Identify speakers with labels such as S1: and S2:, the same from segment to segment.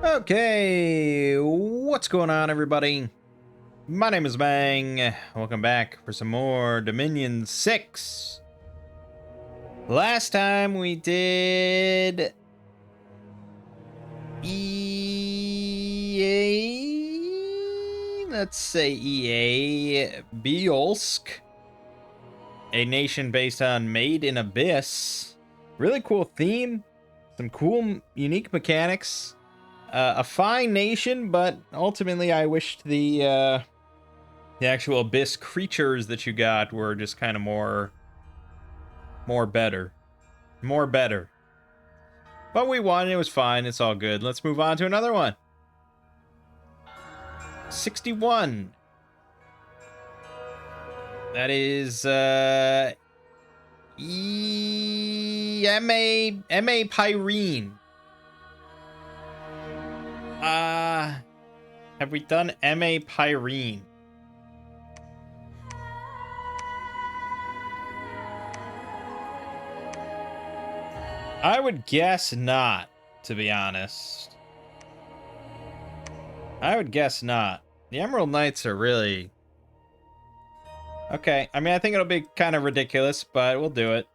S1: Okay, what's going on, everybody? My name is Mangg. Welcome back for some more Dominion 6. Last time we did EA. Let's say EA Biolsk, a nation based on Made in Abyss. Really cool theme, some cool, unique mechanics. A fine nation, but ultimately I wished the actual abyss creatures that you got were just kind of more better. But we won, it was fine, it's all good. Let's move on to another one. 61. That is MA Pyrene. Have we done MA Pyrene? I would guess not, to be honest. I would guess not. The Emerald Knights are really... Okay, I mean, I think it'll be kind of ridiculous, but we'll do it.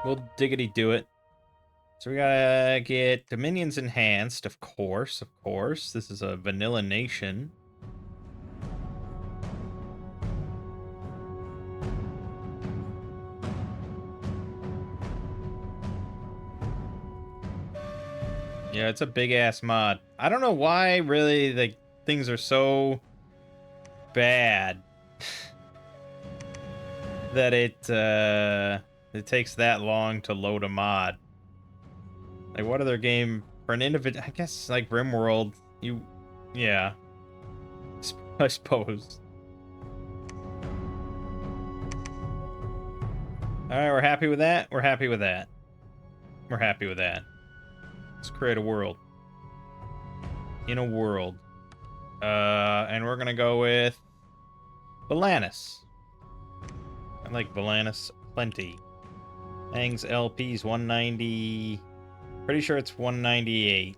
S1: We'll diggity do it. So we gotta get Dominions Enhanced, of course. This is a vanilla nation. Yeah, it's a big-ass mod. I don't know why, really, the things are so bad that it takes that long to load a mod. Like, what other game for an individual? I guess like RimWorld. Yeah, I suppose. All right, we're happy with that. We're happy with that. Let's create a world. In a world, and we're gonna go with Belanus. I like Belanus plenty. Mangg's LP's 190. Pretty sure it's 198.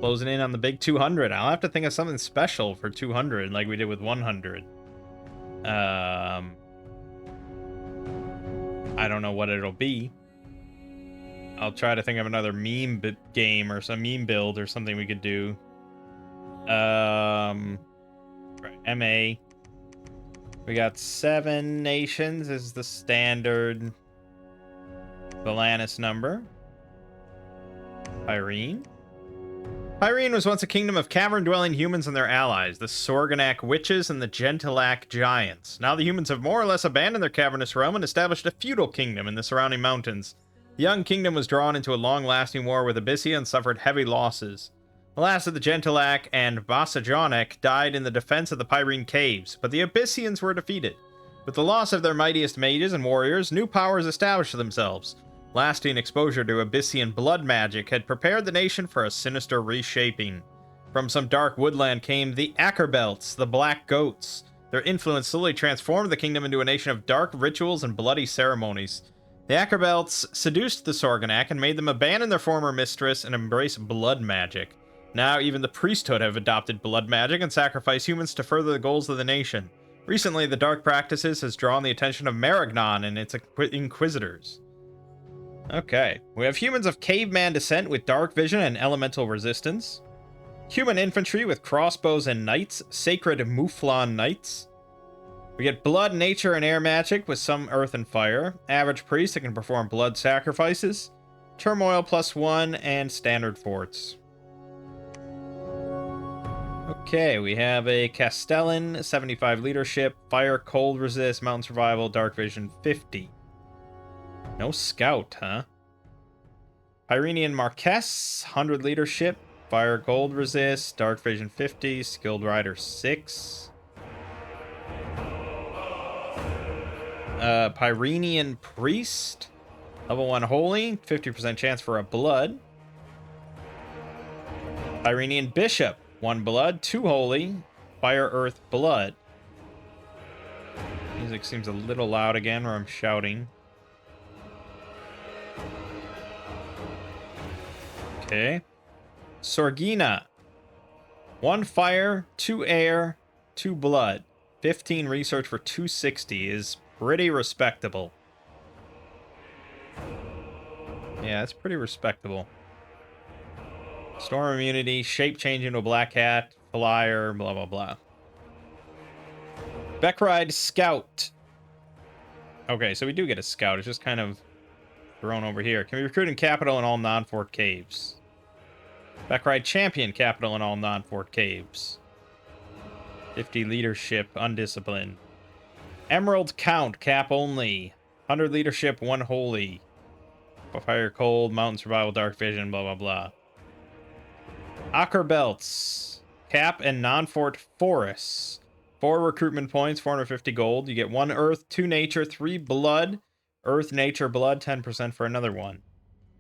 S1: Closing in on the big 200. I'll have to think of something special for 200, like we did with 100. I don't know what it'll be. I'll try to think of another meme game or some meme build or something we could do. MA. We got 7 nations is the standard Belanus number. Pyrene. Pyrene was once a kingdom of cavern-dwelling humans and their allies, the Sorgonak witches and the Gentilak giants. Now the humans have more or less abandoned their cavernous realm and established a feudal kingdom in the surrounding mountains. The young kingdom was drawn into a long-lasting war with Abyssia and suffered heavy losses. The last of the Gentilak and Vasajonek died in the defense of the Pyrene caves, but the Abyssians were defeated. With the loss of their mightiest mages and warriors, new powers established themselves. Lasting exposure to Abyssian blood magic had prepared the nation for a sinister reshaping. From some dark woodland came the Ackerbelts, the Black Goats. Their influence slowly transformed the kingdom into a nation of dark rituals and bloody ceremonies. The Ackerbelts seduced the Sorgonak and made them abandon their former mistress and embrace blood magic. Now even the priesthood have adopted blood magic and sacrifice humans to further the goals of the nation. Recently, the dark practices has drawn the attention of Maragnon and its inquisitors. Okay, we have humans of caveman descent with dark vision and elemental resistance. Human infantry with crossbows and knights, sacred Mouflon knights. We get blood, nature, and air magic with some earth and fire. Average priest that can perform blood sacrifices. Turmoil +1 and standard forts. Okay, we have a Castellan, 75 leadership, fire, cold resist, mountain survival, dark vision 50. No scout, huh? Pyrenian Marquess, 100 leadership, fire, gold resist, dark vision 50, skilled rider 6. Pyrenian priest, level 1 holy, 50% chance for a blood. Pyrenian bishop, 1 blood, 2 holy, fire, earth, blood. Music seems a little loud again where I'm shouting. Okay. Sorgina. 1 fire, 2 air, 2 blood. 15 research for 260 is pretty respectable. Yeah, that's pretty respectable. Storm immunity, shape change into a black hat, flyer, blah, blah, blah. Beckride Scout. Okay, so we do get a scout. It's just kind of thrown over here. Can be recruited in capital in all non-fort caves. Beckride Champion, capital in all non-fort caves. 50 leadership, undisciplined. Emerald Count, cap only. 100 leadership, 1 holy. Fire cold, mountain survival, dark vision, blah, blah, blah. Acker Belts, cap and non-fort forests. 4 recruitment points, 450 gold. You get 1 earth, 2 nature, 3 blood. Earth, nature, blood, 10% for another one.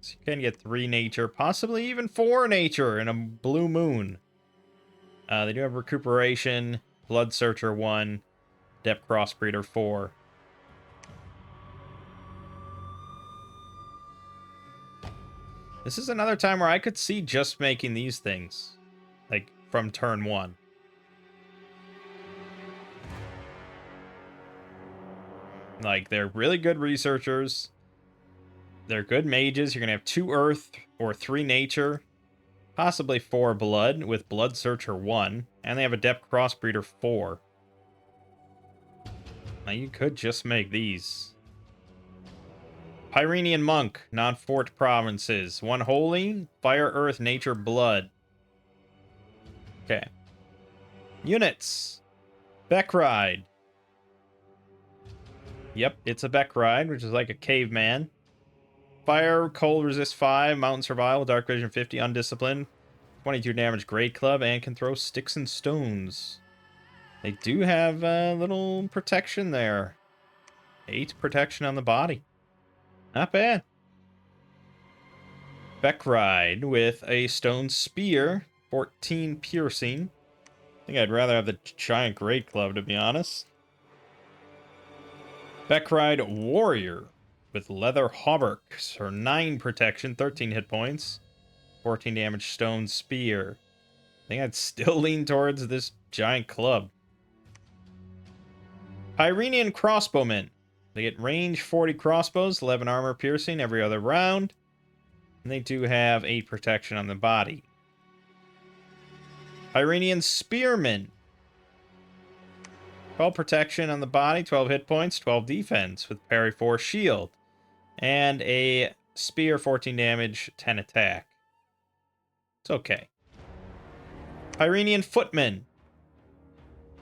S1: So you can get 3 nature, possibly even 4 nature in a blue moon. They do have recuperation, blood searcher 1, depth crossbreeder 4. This is another time where I could see just making these things, like from turn 1. Like, they're really good researchers. They're good mages. You're going to have 2 earth or 3 nature. Possibly 4 blood with blood searcher 1. And they have a depth crossbreeder 4. Now you could just make these. Pyrene Monk, non-fort provinces. 1 holy, fire, earth, nature, blood. Okay. Units. Beckride. Yep, it's a Beckride, which is like a caveman. Fire, cold, resist 5, mountain survival, dark vision 50, undisciplined. 22 damage, great club, and can throw sticks and stones. They do have a little protection there. 8 protection on the body. Not bad. Beckride with a stone spear, 14 piercing. I think I'd rather have the giant great club, to be honest. Beckride Warrior with leather hauberks for 9 protection, 13 hit points, 14 damage stone spear. I think I'd still lean towards this giant club. Pyrenian crossbowmen. They get range 40 crossbows, 11 armor piercing every other round. And they do have 8 protection on the body. Pyrenian spearmen. 12 protection on the body, 12 hit points, 12 defense with parry 4 shield. And a spear, 14 damage, 10 attack. It's okay. Pyrenian footmen.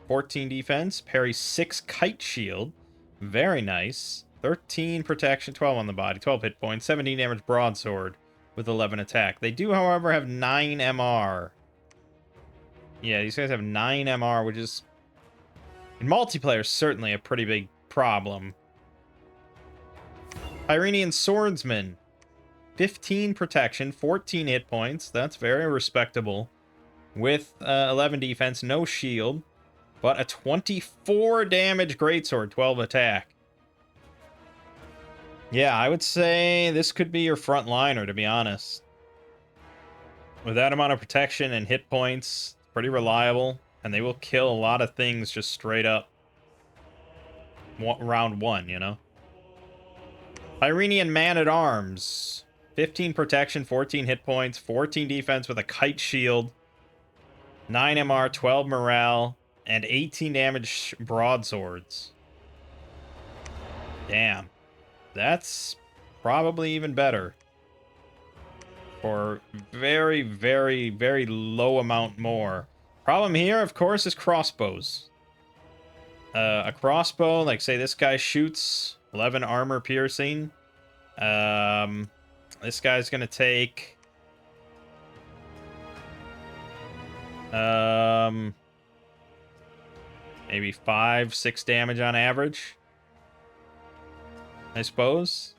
S1: 14 defense, parry 6 kite shield. Very nice. 13 protection, 12 on the body, 12 hit points, 17 damage broadsword with 11 attack. They do, however, have 9 MR. Yeah, these guys have 9 MR, which is, in multiplayer, certainly a pretty big problem. Pyrenian swordsman. 15 protection, 14 hit points. That's very respectable. With 11 defense, no shield. But a 24 damage greatsword, 12 attack. Yeah, I would say this could be your front liner, to be honest. With that amount of protection and hit points, pretty reliable. And they will kill a lot of things just straight up. Round 1, you know? Pyrenian man-at-arms. 15 protection, 14 hit points, 14 defense with a kite shield. 9 MR, 12 morale, and 18 damage broadswords. Damn. That's probably even better. For very, very, very low amount more. Problem here, of course, is crossbows. A crossbow, like say this guy shoots 11 armor piercing. This guy's gonna take maybe 5-6 damage on average, I suppose,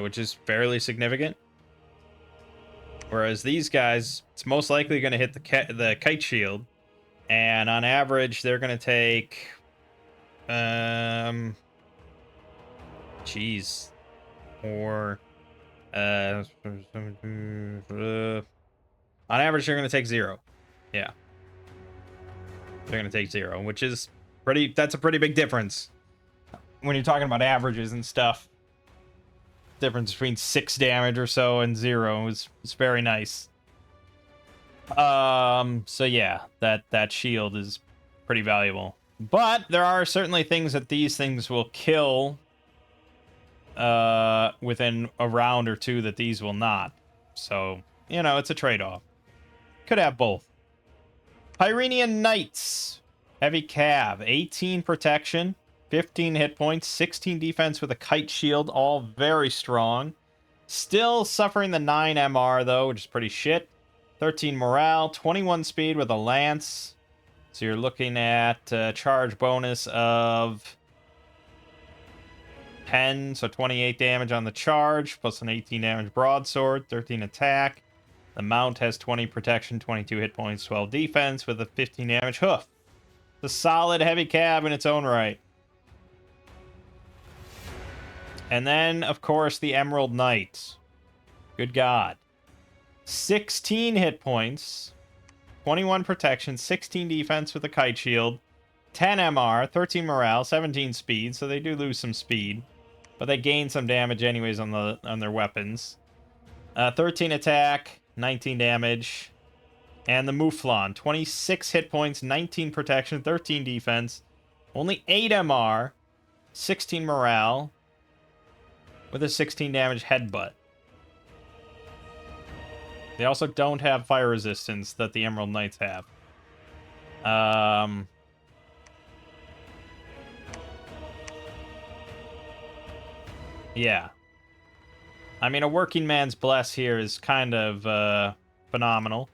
S1: which is fairly significant. Whereas these guys, it's most likely going to hit the kite shield, and on average they're going to take jeez, or On average, they're going to take 0. Yeah. They're going to take 0, which is that's a pretty big difference. When you're talking about averages and stuff. Difference between 6 damage or so and 0 is very nice. So yeah, that shield is pretty valuable. But there are certainly things that these things will kill within a round or two that these will not. So, you know, it's a trade-off. Could have both. Pyrene Knights. Heavy cav. 18 protection, 15 hit points, 16 defense with a kite shield. All very strong. Still suffering the 9 MR, though, which is pretty shit. 13 morale, 21 speed with a lance. So you're looking at a charge bonus of 10, so 28 damage on the charge, plus an 18 damage broadsword, 13 attack. The mount has 20 protection, 22 hit points, 12 defense, with a 15 damage hoof. It's a solid heavy cab in its own right. And then, of course, the Emerald Knight. Good God. 16 hit points, 21 protection, 16 defense with a kite shield, 10 MR, 13 morale, 17 speed, so they do lose some speed, but they gain some damage anyways on their weapons. 13 attack, 19 damage, and the Mouflon, 26 hit points, 19 protection, 13 defense, only 8 MR, 16 morale, with a 16 damage headbutt. They also don't have fire resistance that the Emerald Knights have. Yeah. I mean, a working man's bless here is kind of phenomenal.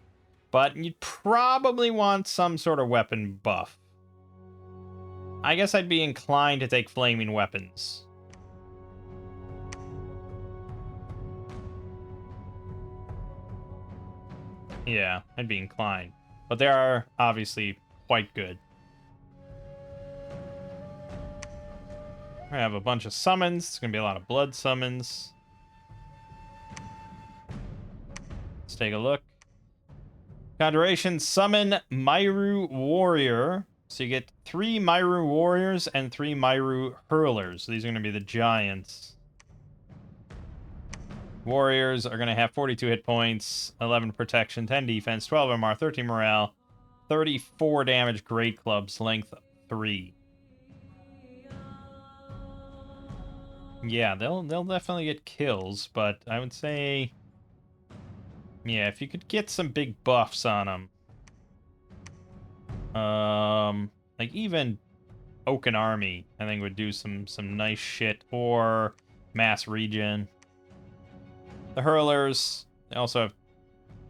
S1: But you'd probably want some sort of weapon buff. I guess I'd be inclined to take flaming weapons. Yeah, I'd be inclined. But they are obviously quite good. I have a bunch of summons. It's going to be a lot of blood summons. Let's take a look. Conjuration, summon Myru Warrior. So you get 3 Myru Warriors and 3 Myru Hurlers. So these are going to be the giants. Warriors are going to have 42 hit points, 11 protection, 10 defense, 12 MR, 13 morale, 34 damage, great clubs, length 3. Yeah, they'll definitely get kills, but I would say, yeah, if you could get some big buffs on them, like even Oaken Army, I think would do some nice shit, or mass regen. The Hurlers, they also have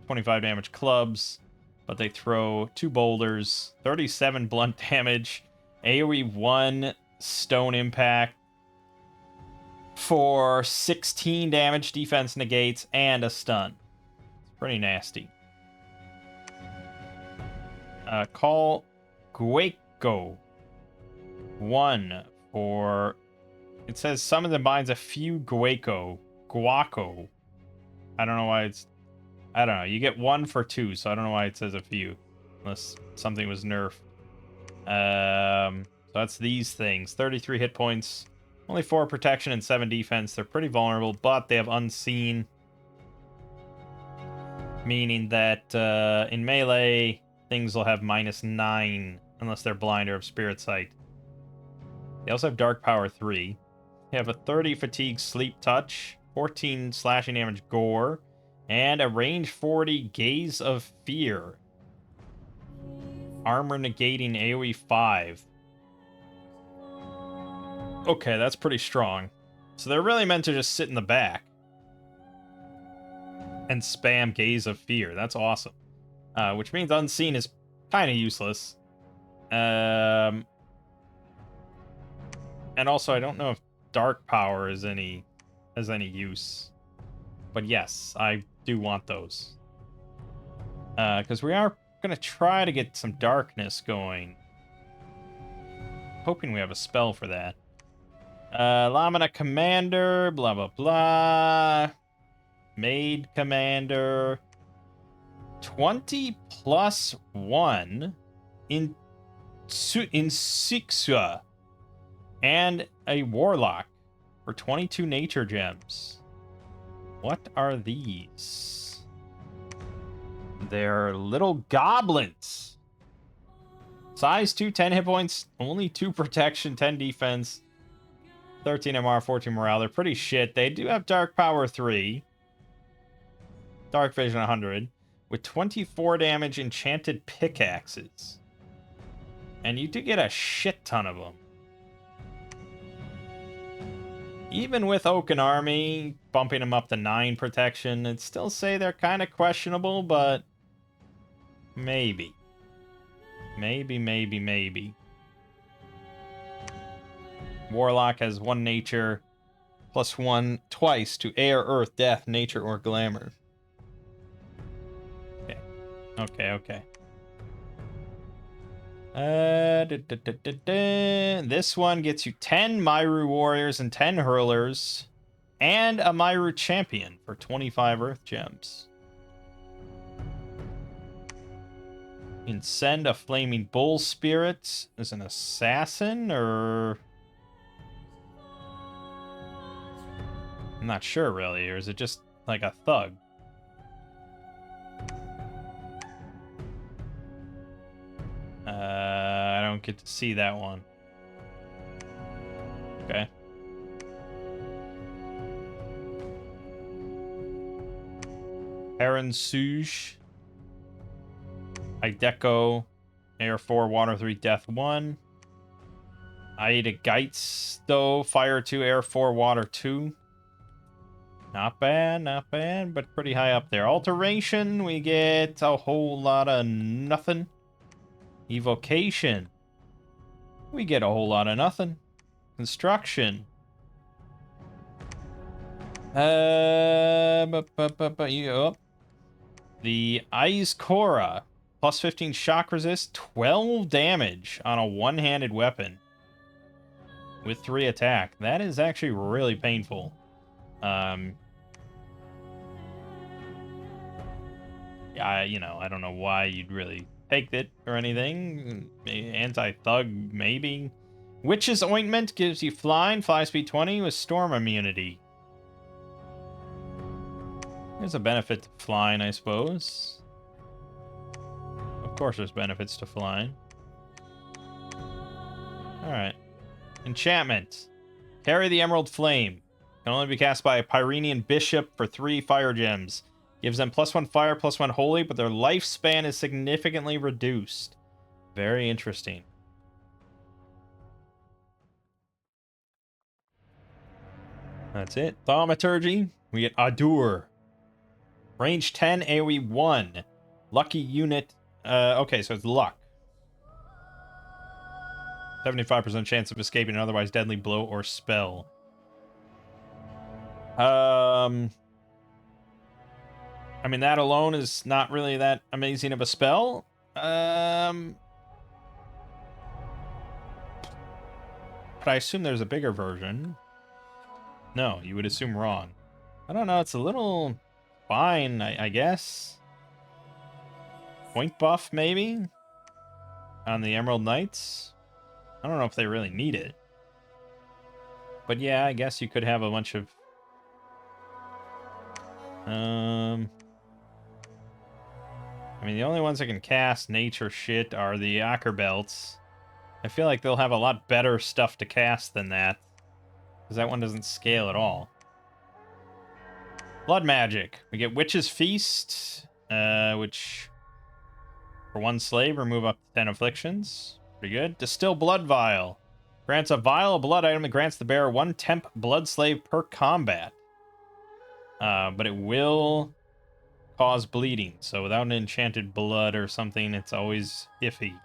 S1: 25 damage clubs, but they throw 2 boulders, 37 blunt damage, AoE 1 stone impact for 16 damage, defense negates, and a stun. It's pretty nasty. Call Gueco. 1 for... It says summon and binds a few Guaco. I don't know why it's... I don't know. You get 1 for 2, so I don't know why it says a few. Unless something was nerfed. So that's these things. 33 hit points. Only 4 protection and 7 defense. They're pretty vulnerable, but they have Unseen. Meaning that in melee, things will have -9 unless they're blind or have Spirit Sight. They also have Dark Power 3. They have a 30 fatigue sleep touch, 14 slashing damage gore, and a range 40 gaze of fear. Armor negating AoE 5. Okay, that's pretty strong. So they're really meant to just sit in the back and spam gaze of fear. That's awesome. Which means Unseen is kind of useless. And also, I don't know if Dark Power has any use. But yes, I do want those. Because we are going to try to get some darkness going. Hoping we have a spell for that. Lamina Commander, blah, blah, blah. Made commander. 20 plus 1 in Sixa. And a warlock for 22 nature gems. What are these? They're little goblins. Size 2, 10 hit points, only 2 protection, 10 defense, 13 MR, 14 morale. They're pretty shit. They do have dark power 3. Dark vision 100. With 24 damage enchanted pickaxes. And you do get a shit ton of them. Even with Oaken Army, bumping them up to 9 protection, I'd still say they're kind of questionable, but maybe. Maybe. Warlock has 1 nature, plus 1 twice to air, earth, death, nature, or glamour. Okay. This one gets you 10 Myru warriors and 10 hurlers, and a Myru champion for 25 earth gems. You can send a flaming bull spirit as an assassin, or I'm not sure really, or is it just like a thug? I don't get to see that one. Okay. Heron Suge. Ideco. Air 4, Water 3, Death 1. Aida Geitz, though. Fire 2, Air 4, Water 2. Not bad, but pretty high up there. Alteration, we get a whole lot of nothing. Evocation. We get a whole lot of nothing. Construction. The Ice Cora. Plus 15 shock resist. 12 damage on a one-handed weapon. With 3 attack. That is actually really painful. Yeah, I don't know why you'd really take it or anything. Anti-thug, maybe. Witch's Ointment gives you flying, fly speed 20 with storm immunity. There's a benefit to flying, I suppose. Of course there's benefits to flying. Alright. Enchantment. Carry the Emerald Flame. Can only be cast by a Pyrenian Bishop for 3 fire gems. Gives them +1 fire, +1 holy, but their lifespan is significantly reduced. Very interesting. That's it. Thaumaturgy. We get Adur. Range 10, AoE 1. Lucky unit. Okay, so it's luck. 75% chance of escaping an otherwise deadly blow or spell. I mean, that alone is not really that amazing of a spell. But I assume there's a bigger version. No, you would assume wrong. I don't know, it's a little fine, I guess. Point buff, maybe? On the Emerald Knights? I don't know if they really need it. But yeah, I guess you could have a bunch of... I mean, the only ones that can cast nature shit are the Ackerbelts. I feel like they'll have a lot better stuff to cast than that. Because that one doesn't scale at all. Blood magic. We get Witch's Feast, which... For 1 slave, remove up to 10 afflictions. Pretty good. Distill Blood Vial. Grants a vial of blood item that grants the bearer 1 temp blood slave per combat. But it will cause bleeding. So without an enchanted blood or something, it's always iffy.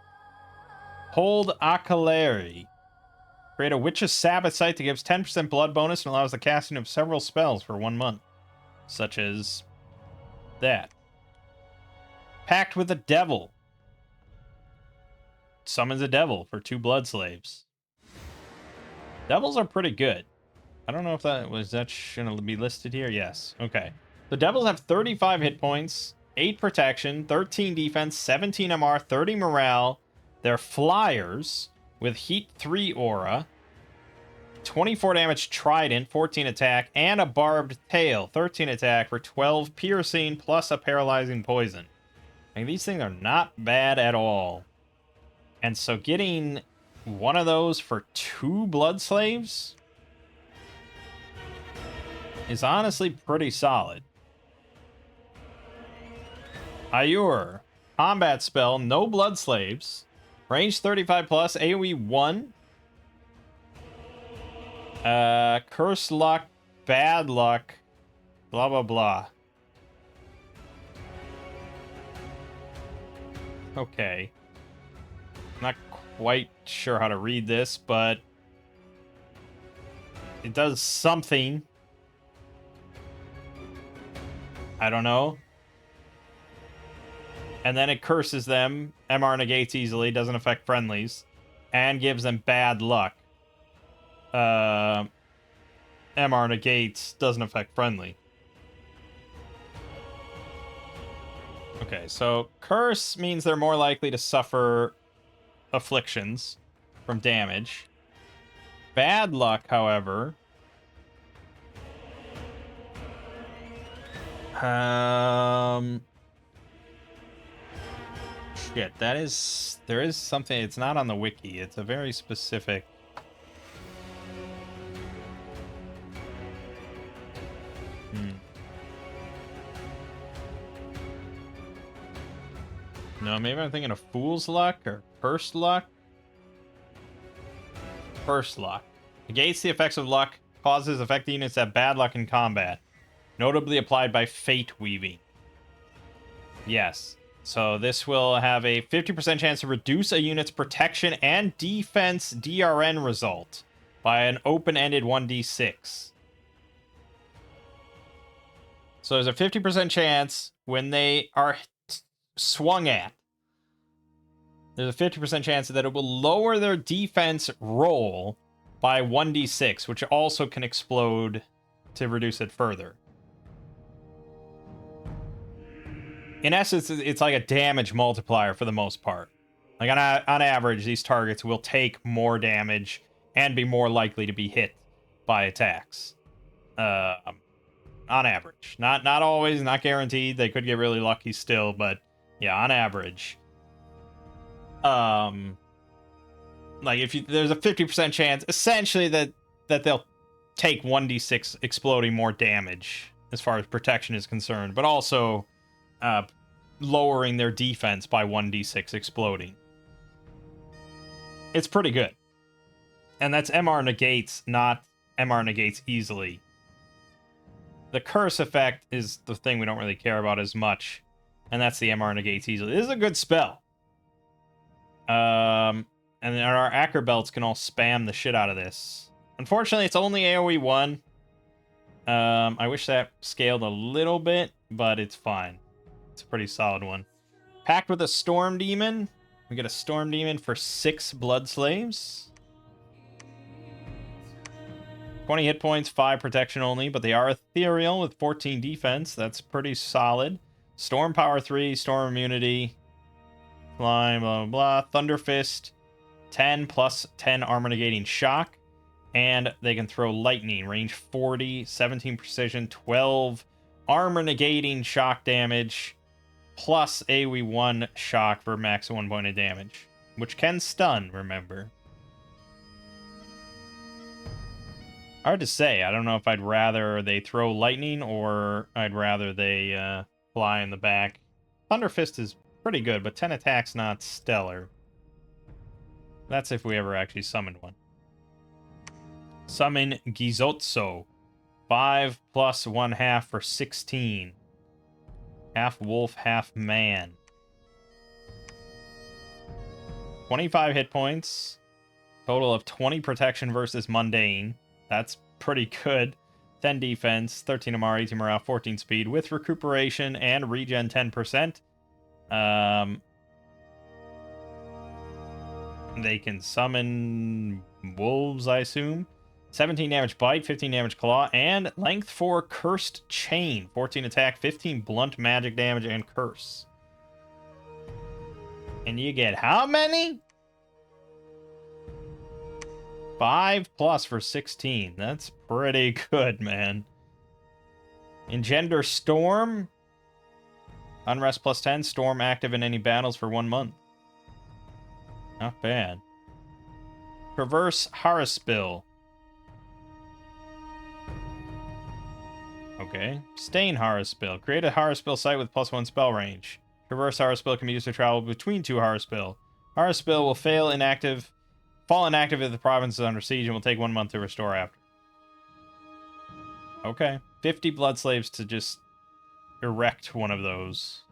S1: Hold Akaleri. Create a Witch's Sabbath site that gives 10% blood bonus and allows the casting of several spells for 1 month. Such as that. Pact with the Devil. Summons a devil for 2 blood slaves. Devils are pretty good. I don't know if that shouldn't be listed here. Yes. Okay. The Devils have 35 hit points, 8 protection, 13 defense, 17 MR, 30 morale. They're flyers with Heat 3 aura, 24 damage trident, 14 attack, and a barbed tail, 13 attack for 12 piercing plus a paralyzing poison. I mean, these things are not bad at all. And so getting one of those for 2 blood slaves is honestly pretty solid. Ayur, combat spell, no blood slaves, range 35 plus, AoE 1. Curse luck, bad luck, blah blah blah. Okay. Not quite sure how to read this, but it does something. I don't know. And then it curses them, MR negates easily, doesn't affect friendlies, and gives them bad luck. MR negates, doesn't affect friendly. Okay, so curse means they're more likely to suffer afflictions from damage. Bad luck, however, shit, there is something, it's not on the wiki, it's a very specific. No, maybe I'm thinking of Fool's Luck or Cursed Luck. Cursed Luck. Negates the effects of luck, causes affected units that have bad luck in combat. Notably applied by Fate Weaving. Yes. So this will have a 50% chance to reduce a unit's protection and defense DRN result by an open-ended 1d6. So there's a 50% chance when they are swung at, there's a 50% chance that it will lower their defense roll by 1d6, which also can explode to reduce it further. In essence, it's like a damage multiplier for the most part. Like on average, these targets will take more damage and be more likely to be hit by attacks. On average. Not always, not guaranteed. They could get really lucky still, but yeah, on average. Like if there's a 50% chance essentially that they'll take 1d6 exploding more damage as far as protection is concerned, but also lowering their defense by 1d6 exploding. It's pretty good. And that's MR negates, not MR negates easily. The curse effect is the thing we don't really care about as much, and that's the MR negates easily. This is a good spell. And then our Acker belts can all spam the shit out of this. Unfortunately, it's only AoE 1. I wish that scaled a little bit, but it's fine. It's a pretty solid one. Packed with a Storm Demon. We get a Storm Demon for 6 Blood Slaves. 20 hit points, 5 protection only, but they are ethereal with 14 defense. That's pretty solid. Storm Power 3, Storm Immunity. Fly, blah, blah, blah. Thunder Fist, 10 plus 10 armor negating shock. And they can throw lightning, range 40, 17 precision, 12 armor negating shock damage, plus AoE 1 shock for max 1 point of damage, which can stun, remember. Hard to say. I don't know if I'd rather they throw lightning or I'd rather they fly in the back. Thunder Fist is pretty good, but 10 attacks not stellar. That's if we ever actually summoned one. Summon Gizotso. 5 plus 1/2 for 16. Half wolf, half man. 25 hit points. Total of 20 protection versus mundane. That's pretty good. 10 defense, 13 MR, 18 morale, 14 speed with recuperation and regen 10%. They can summon wolves, I assume. 17 damage bite, 15 damage claw, and length 4 cursed chain. 14 attack, 15 blunt magic damage, and curse. And you get how many? 5 plus for 16. That's pretty good, man. Engender Storm. Unrest plus 10. Storm active in any battles for 1 month. Not bad. Traverse Haraspill. Okay. Stain Haraspill. Create a Haraspill site with +1 spell range. Traverse Haraspill can be used to travel between 2 Haraspill. Haraspill will fall inactive if the province is under siege and will take 1 month to restore after. Okay. 50 blood slaves to just erect one of those.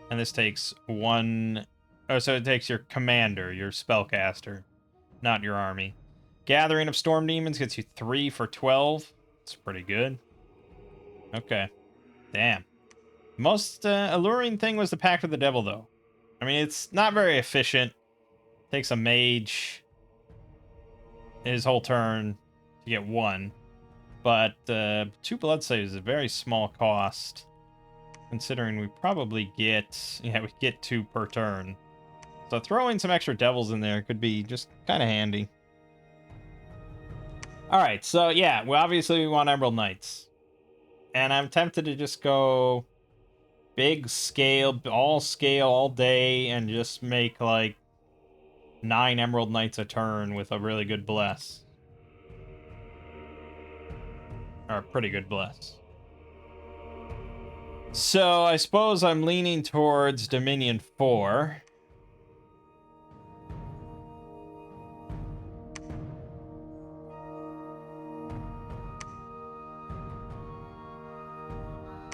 S1: And this takes 1... Oh, so it takes your commander, your spellcaster, not your army. Gathering of Storm Demons gets you 3 for 12. It's pretty good. Okay. Damn. Most alluring thing was the Pact of the Devil, though. I mean, it's not very efficient. Takes a mage his whole turn to get 1. But 2 blood saves is a very small cost, considering we probably get... Yeah, we get 2 per turn. So throwing some extra devils in there could be just kind of handy. Alright, so yeah, we want Emerald Knights. And I'm tempted to just go big scale, all day, and just make like 9 Emerald Knights a turn with a really good bless. Or a pretty good bless. So I suppose I'm leaning towards Dominion 4.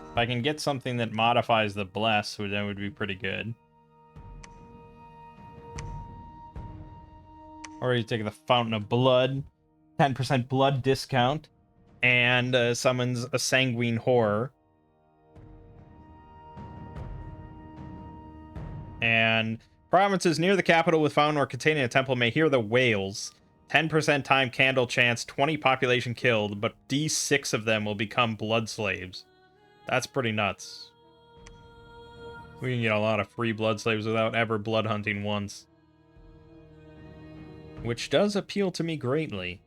S1: If I can get something that modifies the bless, that would be pretty good. Or you take the Fountain of Blood, 10% blood discount, and summons a Sanguine Horror. And provinces near the capital with fountain or containing a temple may hear the wails. 10% time candle chance, 20 population killed, but D6 of them will become blood slaves. That's pretty nuts. We can get a lot of free blood slaves without ever blood hunting once. Which does appeal to me greatly.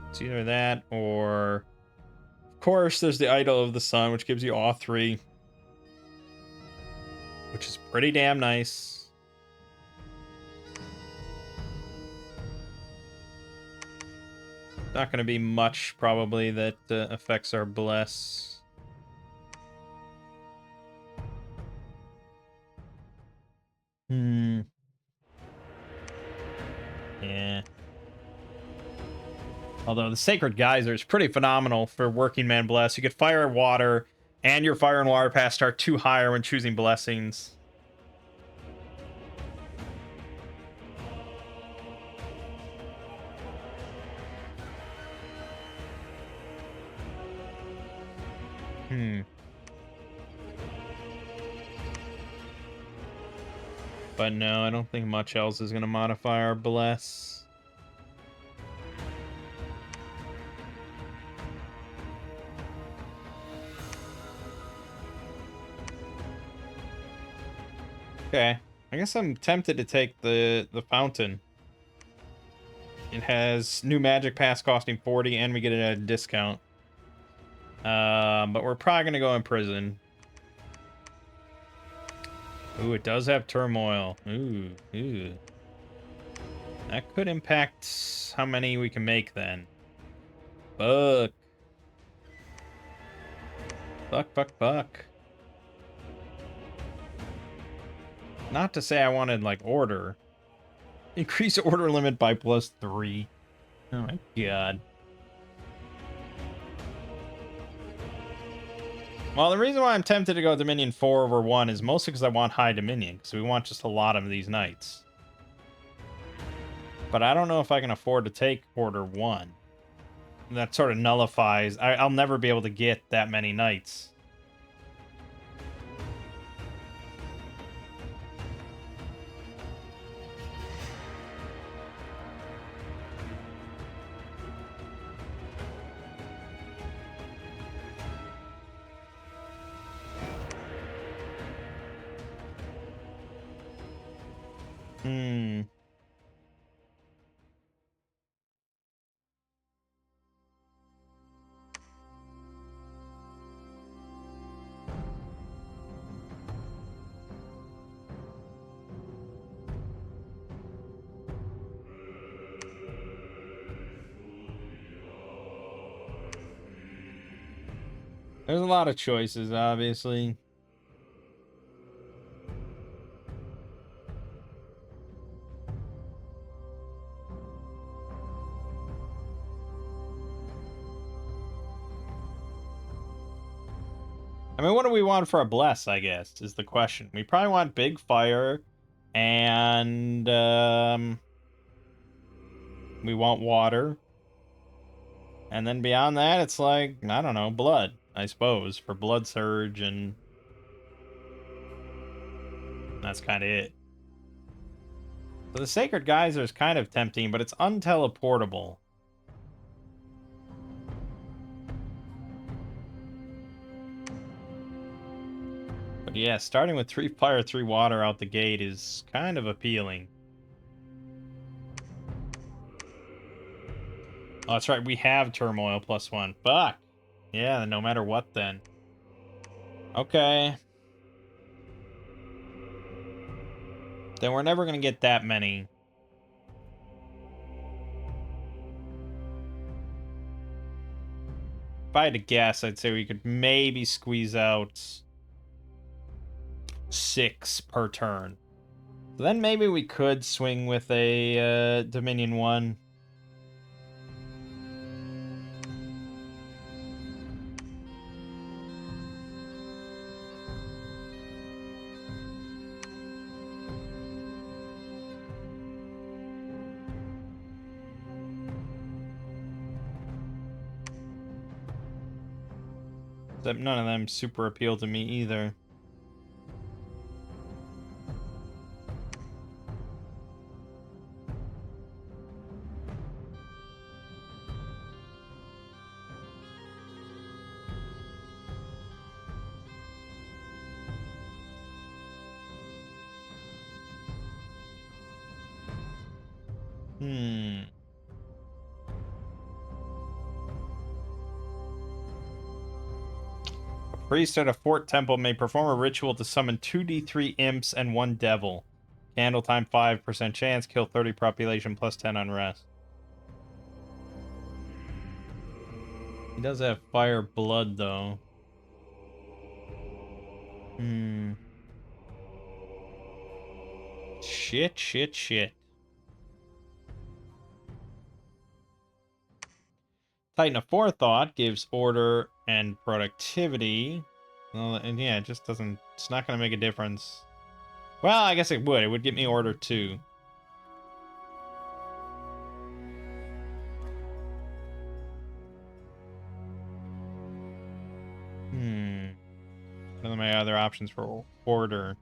S1: It's either that or... Of course, there's the Idol of the Sun, which gives you Awe 3. Which is pretty damn nice. Not going to be much, probably, that affects our bless. Yeah. Although the Sacred Geyser is pretty phenomenal for Working Man Bless. You get Fire and Water, and your Fire and Water pass start 2 higher when choosing blessings. But no, I don't think much else is going to modify our bless. Okay, I guess I'm tempted to take the fountain. It has new magic pass costing 40, and we get it at a discount. But we're probably gonna go in prison. Ooh, it does have turmoil. Ooh. That could impact how many we can make then. Fuck. Not to say I wanted, like, order. Increase order limit by +3. Oh my god. Well, the reason why I'm tempted to go Dominion 4 over 1 is mostly because I want High Dominion, because we want just a lot of these knights. But I don't know if I can afford to take Order 1. That sort of nullifies... I'll never be able to get that many knights. Hmm. There's a lot of choices, obviously. I mean, what do we want for a bless, I guess, is the question. We probably want big fire, and we want water. And then beyond that, it's like, I don't know, blood, I suppose, for blood surge, and that's kind of it. So the Sacred Geyser is kind of tempting, but it's unteleportable. But yeah, starting with 3 fire, 3 water out the gate is kind of appealing. Oh, that's right, we have Turmoil +1. Fuck! Yeah, no matter what then. Okay. Then we're never gonna get that many. If I had to guess, I'd say we could maybe squeeze out 6 per turn. So then maybe we could swing with a Dominion 1. Except none of them super appeal to me either. Hmm. A priest at a fort temple may perform a ritual to summon 2d3 imps and 1 devil. Candle time 5% chance, kill 30 population plus 10 unrest. He does have fire blood though. Hmm. Shit. Titan of Forethought gives order and productivity. Well, and yeah, it just doesn't... It's not going to make a difference. Well, I guess it would. It would get me order 2. What are my other options for order?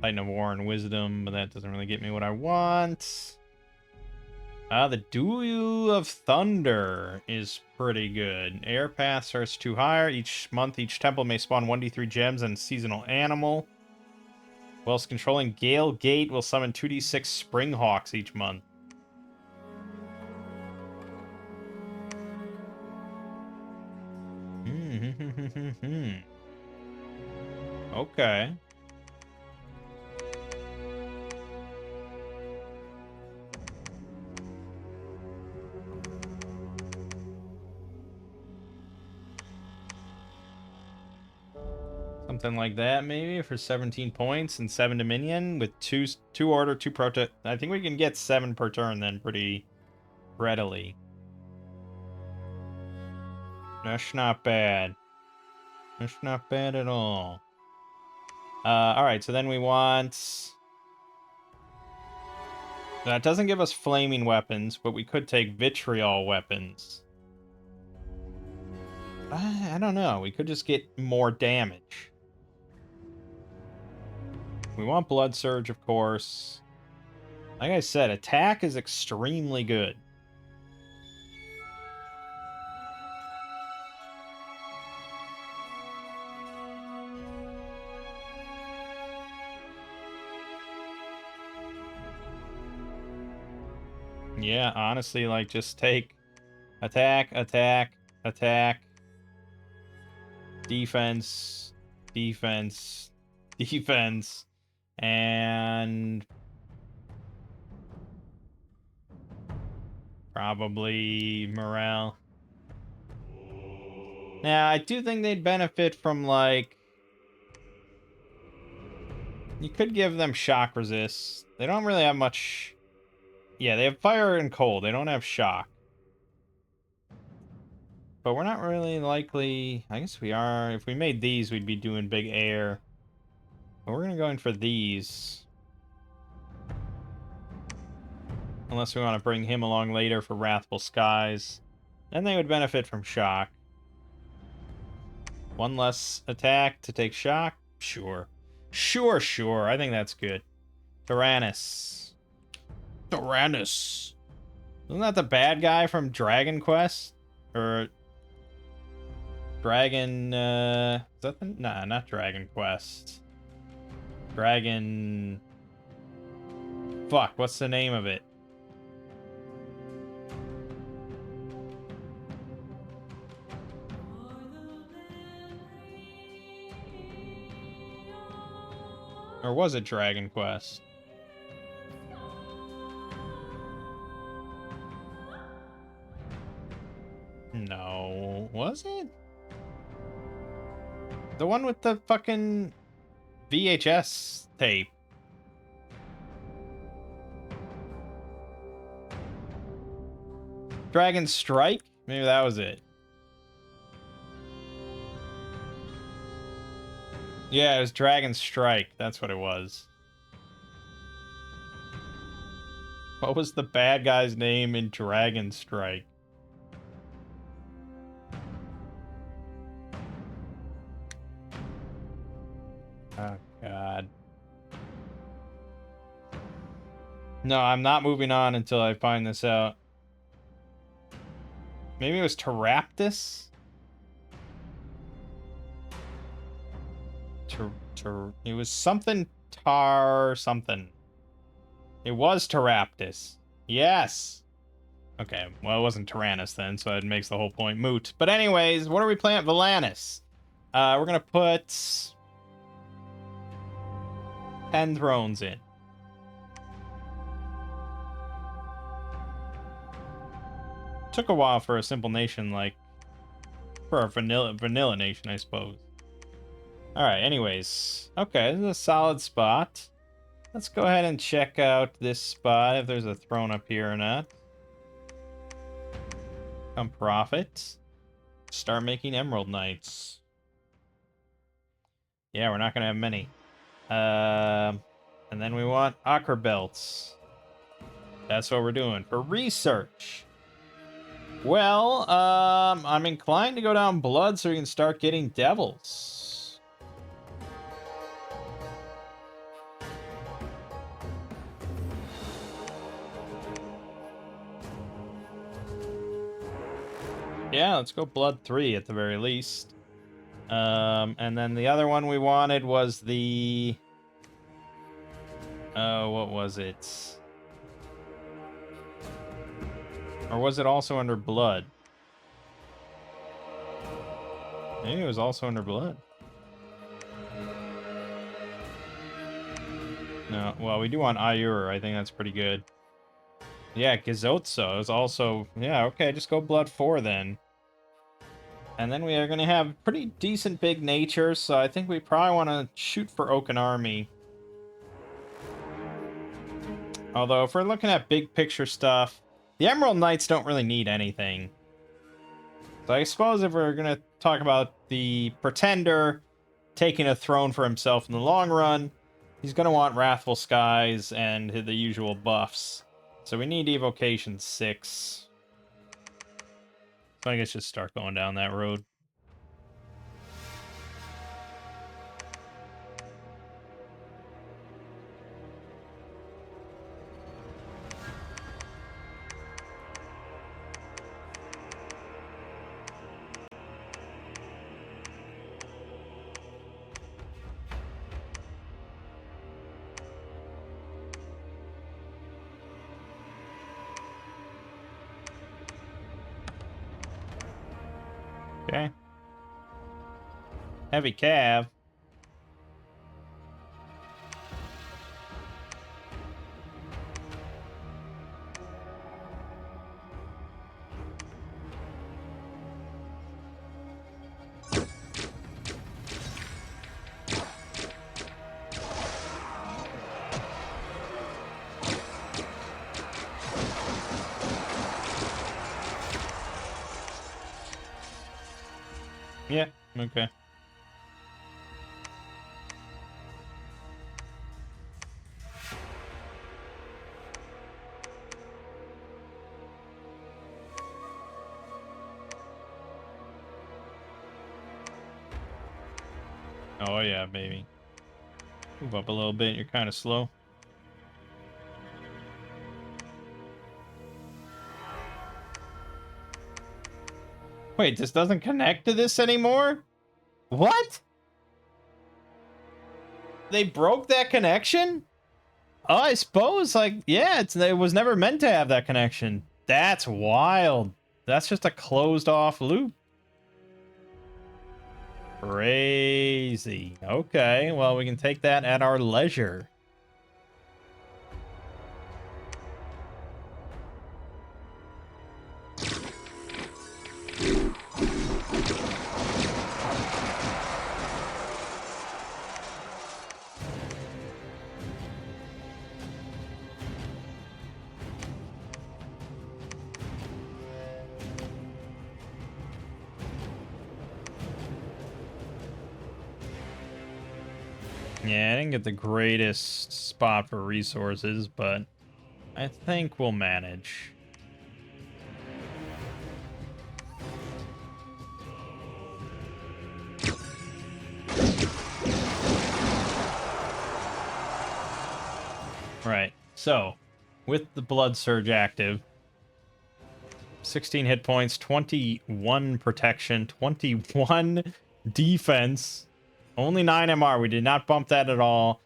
S1: Titan of War and Wisdom, but that doesn't really get me what I want. The Duel of Thunder is pretty good. Air Path starts 2 higher. Each month, each temple may spawn 1d3 gems and seasonal animal. Whilst controlling Gale Gate will summon 2d6 Springhawks each month. Okay. Something like that, maybe, for 17 points and 7 Dominion with 2 order, 2 protect. I think we can get 7 per turn then pretty readily. That's not bad. That's not bad at all. Alright, so then we want... That doesn't give us flaming weapons, but we could take vitriol weapons. I don't know. We could just get more damage. We want Blood Surge, of course. Like I said, attack is extremely good. Yeah, honestly, like, just take attack, attack, attack, defense, defense, defense, and probably morale. Now, I do think they'd benefit from, like... You could give them shock resist. They don't really have much... Yeah, they have fire and cold. They don't have shock. But we're not really likely... I guess we are. If we made these, we'd be doing big air. But we're going to go in for these. Unless we want to bring him along later for Wrathful Skies. Then they would benefit from shock. One less attack to take shock? Sure. Sure. I think that's good. Tyrannus. Tyrannus. Isn't that the bad guy from Dragon Quest? Or... Dragon... Is that the... Nah, not Dragon Quest. Dragon... Fuck, what's the name of it? Or was it Dragon Quest? No. Was it? The one with the fucking VHS tape. Dragon Strike? Maybe that was it. Yeah, it was Dragon Strike. That's what it was. What was the bad guy's name in Dragon Strike? Oh, God. No, I'm not moving on until I find this out. Maybe it was Teraptus? It was something something. It was Teraptus. Yes! Okay, well, it wasn't Tyrannus then, so it makes the whole point moot. But anyways, what are we playing at Volanus? We're gonna put 10 thrones in. Took a while for a simple nation, like... For a vanilla nation, I suppose. Alright, anyways. Okay, this is a solid spot. Let's go ahead and check out this spot, if there's a throne up here or not. Come profit. Start making Emerald Knights. Yeah, we're not going to have many. And then we want Ochre Belts. That's what we're doing. For research. Well, I'm inclined to go down Blood so we can start getting Devils. Yeah, let's go Blood 3 at the very least. And then the other one we wanted was the... what was it? Or was it also under Blood? Maybe it was also under Blood. No, well, we do want Ayur. I think that's pretty good. Yeah, Gizotso is also... Yeah, okay, just go Blood 4 then. And then we are going to have pretty decent big nature, so I think we probably want to shoot for Oaken Army. Although, if we're looking at big picture stuff, the Emerald Knights don't really need anything. So I suppose if we're going to talk about the Pretender taking a throne for himself in the long run, he's going to want Wrathful Skies and the usual buffs. So we need evocation 6. So I guess just start going down that road. Okay. Heavy cav. Yeah, okay. Oh yeah, baby. Move up a little bit, you're kind of slow. Wait, this doesn't connect to this anymore? What? They broke that connection? Oh, I suppose, like, yeah, it was never meant to have that connection. That's wild. That's just a closed off loop. Crazy. Okay, well, we can take that at our leisure. Yeah, I didn't get the greatest spot for resources, but I think we'll manage. Right, so, with the Blood Surge active, 16 hit points, 21 protection, 21 defense, only 9 MR. We did not bump that at all.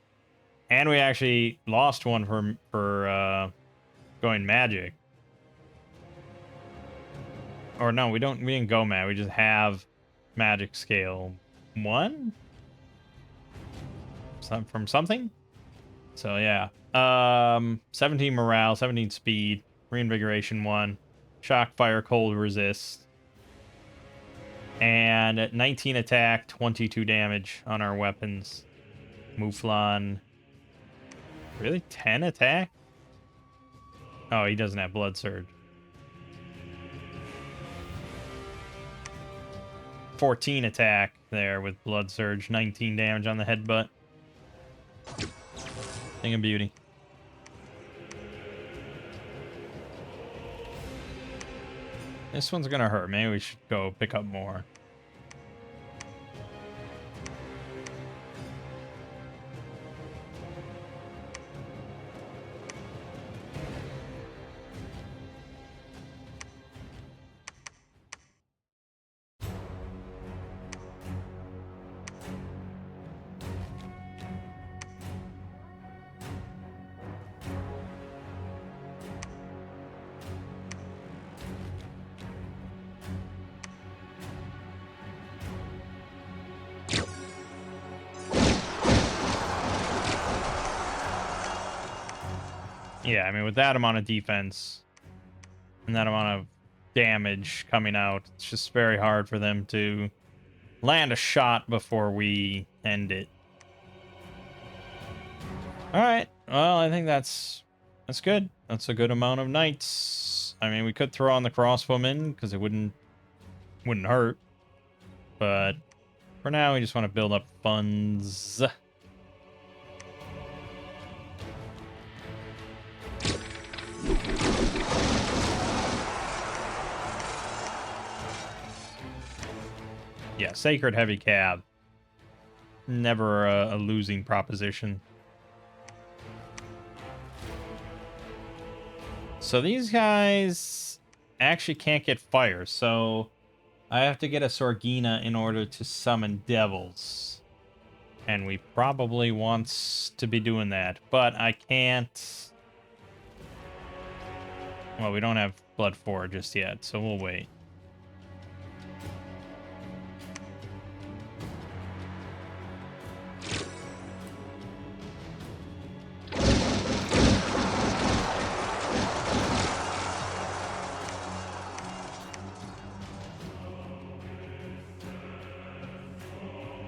S1: And we actually lost one for going magic. Or no, we didn't go mad. We just have magic scale 1 from something. So yeah. 17 morale, 17 speed, reinvigoration 1, shock, fire, cold resist. And at 19 attack, 22 damage on our weapons. Mouflon. Really? 10 attack? Oh, he doesn't have Blood Surge. 14 attack there with Blood Surge. 19 damage on the headbutt. Thing of beauty. This one's gonna hurt. Maybe we should go pick up more. Yeah, I mean, with that amount of defense and that amount of damage coming out, it's just very hard for them to land a shot before we end it. All right. Well, I think that's good. That's a good amount of knights. I mean, we could throw on the crossbowmen because it wouldn't hurt. But for now, we just want to build up funds. Yeah, Sacred Heavy Cab. Never a losing proposition. So these guys actually can't get fire, so I have to get a Sorgina in order to summon devils. And we probably want to be doing that, but I can't... Well, we don't have Blood 4 just yet, so we'll wait.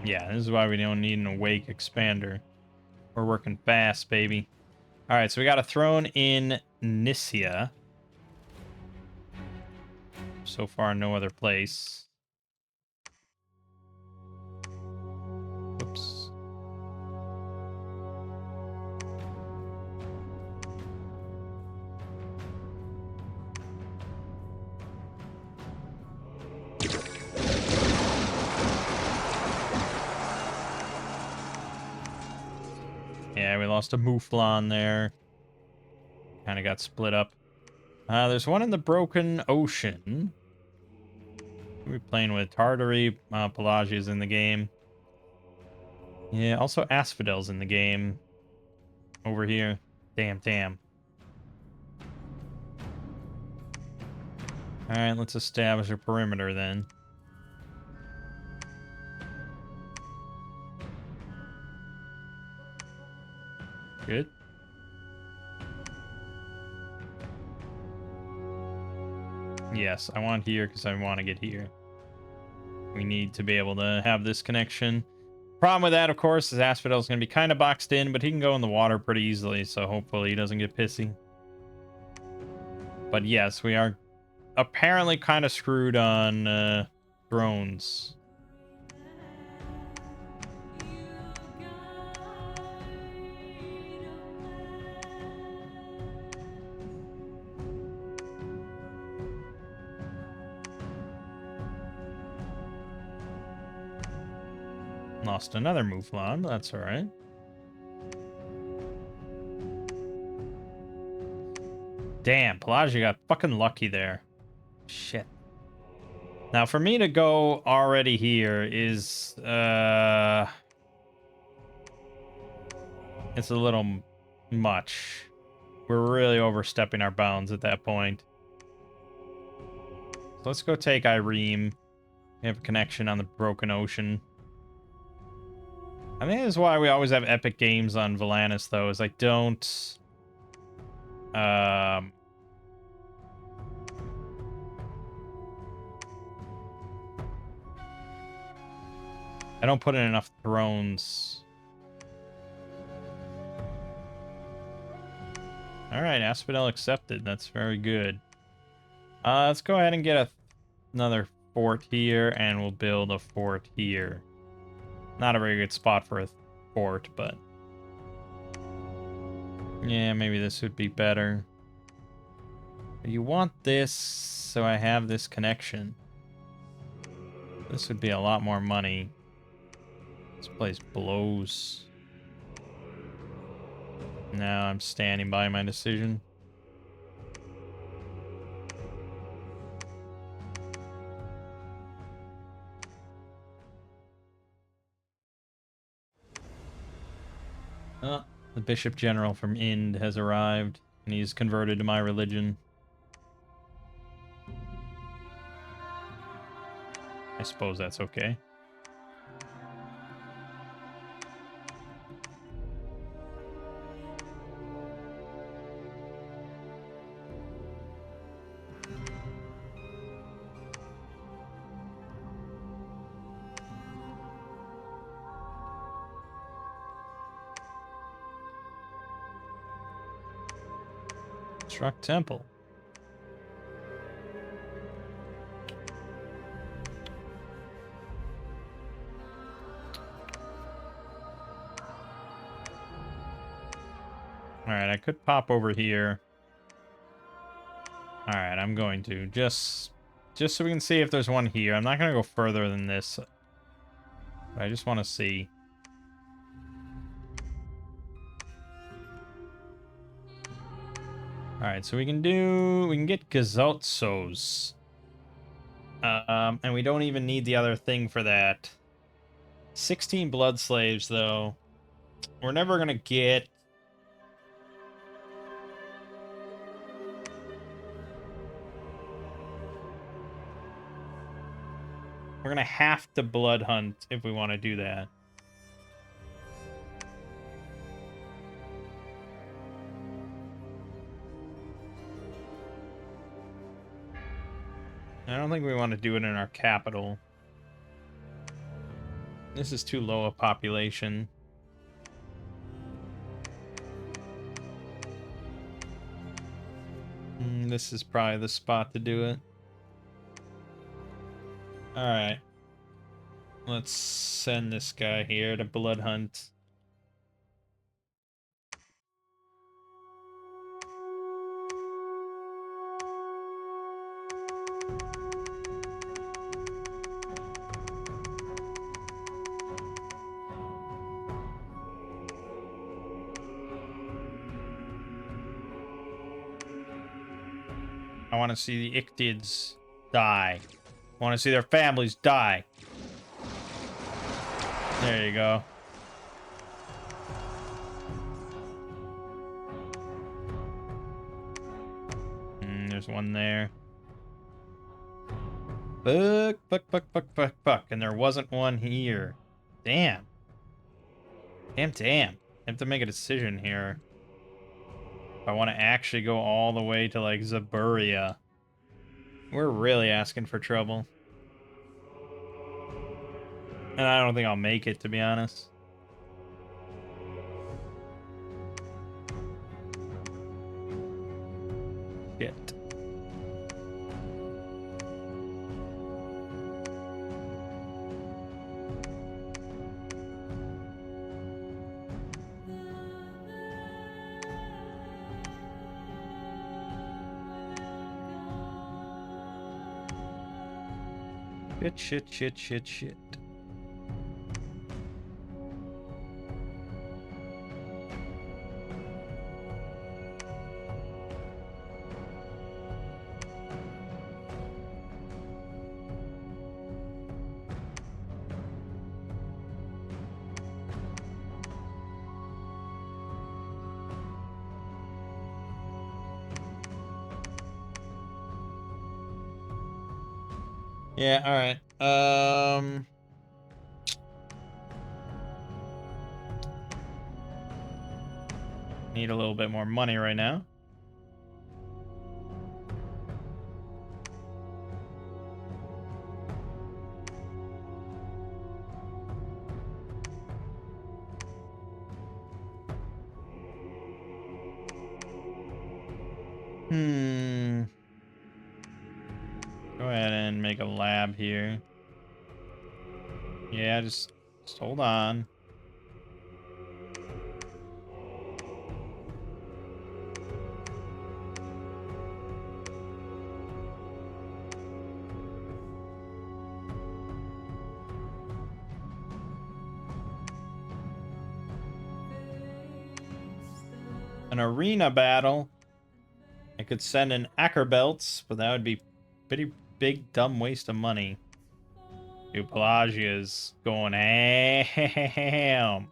S1: Yeah, this is why we don't need an Awake Expander. We're working fast, baby. Alright, so we got a throne in Nisia. So far, no other place. Whoops. Yeah, we lost a Mouflon there. Kind of got split up. There's one in the Broken Ocean. We're playing with Tartary. Pelagia's in the game. Yeah, also Asphodel's in the game. Over here. Damn. Alright, let's establish a perimeter then. Good. Yes, I want here because I want to get here. We need to be able to have this connection. Problem with that, of course, is Asphodel's going to be kind of boxed in, but he can go in the water pretty easily, so hopefully he doesn't get pissy. But yes, we are apparently kind of screwed on drones. Lost another Mouflon, but that's alright. Damn, Pelagia got fucking lucky there. Shit. Now, for me to go already here is, it's a little much. We're really overstepping our bounds at that point. So let's go take Irene. We have a connection on the Broken Ocean. I think that's why we always have epic games on Volantis, though, is I don't... I don't put in enough thrones. Alright, Asphodel accepted. That's very good. Let's go ahead and get another fort here, and we'll build a fort here. Not a very good spot for a fort, but... yeah, maybe this would be better. You want this, so I have this connection. This would be a lot more money. This place blows. Now I'm standing by my decision. The Bishop General from Ind has arrived, and he's converted to my religion. I suppose that's okay. Construct temple. Alright, I could pop over here. Alright, I'm going to. Just so we can see if there's one here. I'm not going to go further than this. I just want to see. Alright, so we can get Gazotsos. And we don't even need the other thing for that. 16 blood slaves, though. We're never gonna get... We're gonna have to blood hunt if we want to do that. I don't think we want to do it in our capital. This is too low a population. This is probably the spot to do it. Alright. Let's send this guy here to blood hunt. I want to see the Ictids die. I want to see their families die. There you go. There's one there. Fuck. And there wasn't one here. Damn. Damn. I have to make a decision here. If I want to actually go all the way to, like, Zaburia. We're really asking for trouble. And I don't think I'll make it, to be honest. Shit. Shit. Yeah, alright. Need a little bit more money right now. Go ahead and make a lab here. Yeah, just hold on. An arena battle. I could send in Ackerbelts, but that would be pretty big, dumb waste of money. Dude, Pelagia's going ham.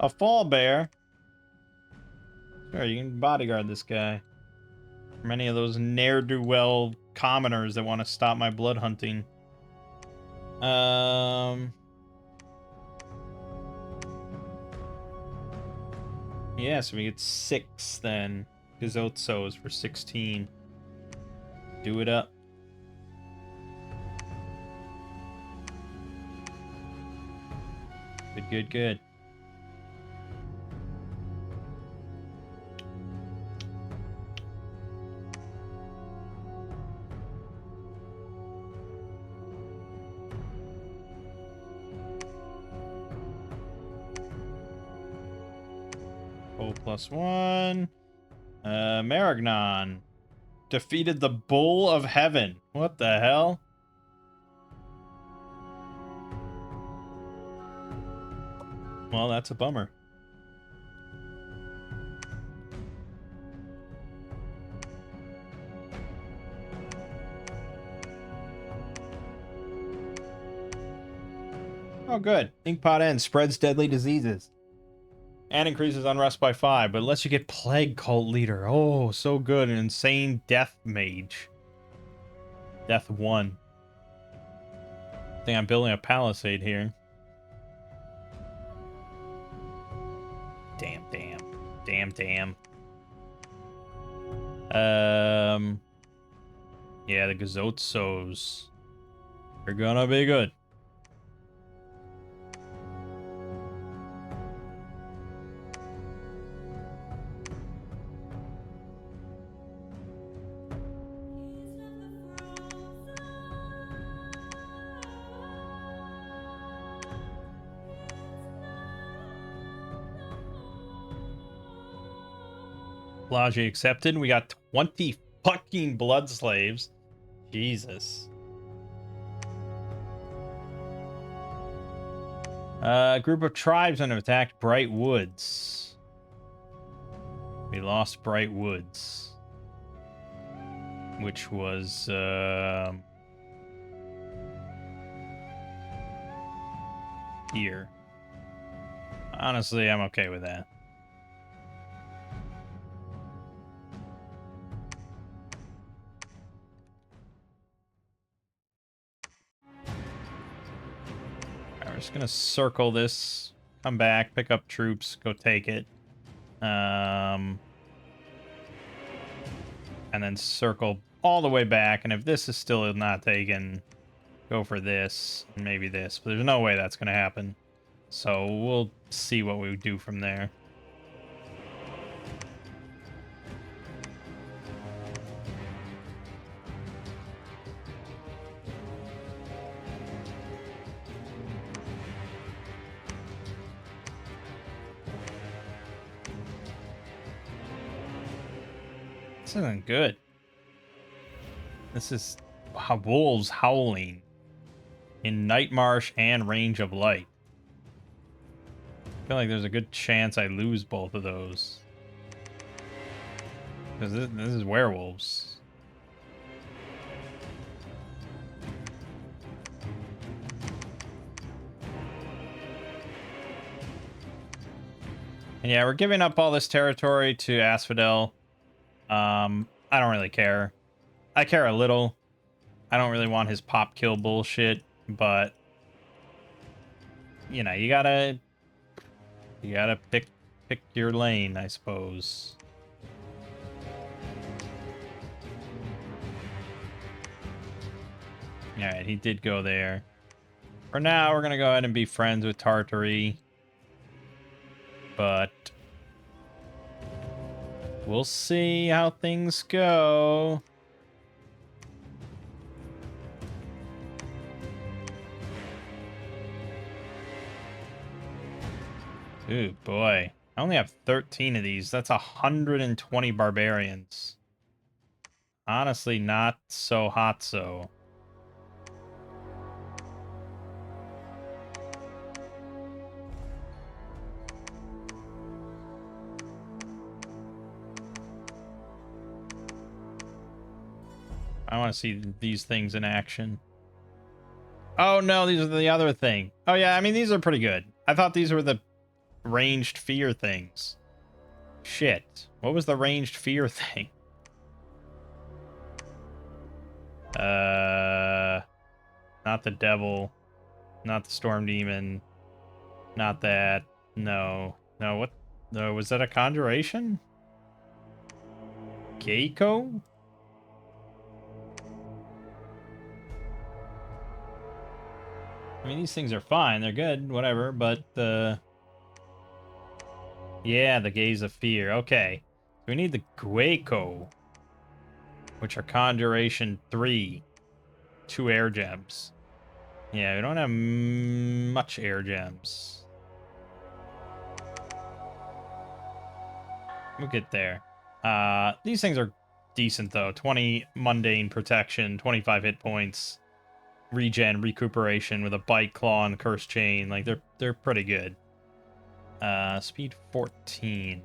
S1: A fall bear? Sure, you can bodyguard this guy. Many of those ne'er-do-well commoners that want to stop my blood hunting. Yeah, so we get 6 then. Gazotsos for 16. Do it up. Good. So +1. Maragnon defeated the Bull of Heaven. What the hell? Well, that's a bummer. Oh, good. Inkpot End spreads deadly diseases. And increases unrest by 5, but lets you get Plague Cult Leader. Oh, so good. An insane Death Mage. Death 1. I think I'm building a palisade here. Damn. Yeah, the Gazotsos. They're gonna be good. Lodge accepted. We got 20 fucking blood slaves. Jesus. A group of tribesmen have attacked Bright Woods. We lost Bright Woods. Which was, here. Honestly, I'm okay with that. We're just gonna circle this, come back, pick up troops, go take it. And then circle all the way back, and if this is still not taken, go for this, and maybe this. But there's no way that's gonna happen. So we'll see what we do from there. This isn't good. This is wolves howling in Night Marsh and Range of Light. I feel like there's a good chance I lose both of those. Because this is werewolves. And yeah, we're giving up all this territory to Asphodel. I don't really care. I care a little. I don't really want his pop kill bullshit, but you know, you gotta pick your lane, I suppose. Alright, he did go there. For now, we're gonna go ahead and be friends with Tartary. But we'll see how things go. Ooh, boy. I only have 13 of these. That's 120 barbarians. Honestly, not so hot so. I want to see these things in action. Oh, no, these are the other thing. Oh, yeah, I mean, these are pretty good. I thought these were the ranged fear things. Shit. What was the ranged fear thing? Not the devil. Not the storm demon. Not that. No. No, what? No, was that a conjuration? Keiko? I mean, these things are fine. They're good, whatever, but yeah, the Gaze of Fear. Okay. We need the Gueco, which are Conjuration 3. 2 air gems. Yeah, we don't have much air gems. We'll get there. These things are decent, though. 20 mundane protection, 25 hit points, regen, recuperation with a bite, claw, and curse chain. Like, they're pretty good. Speed 14.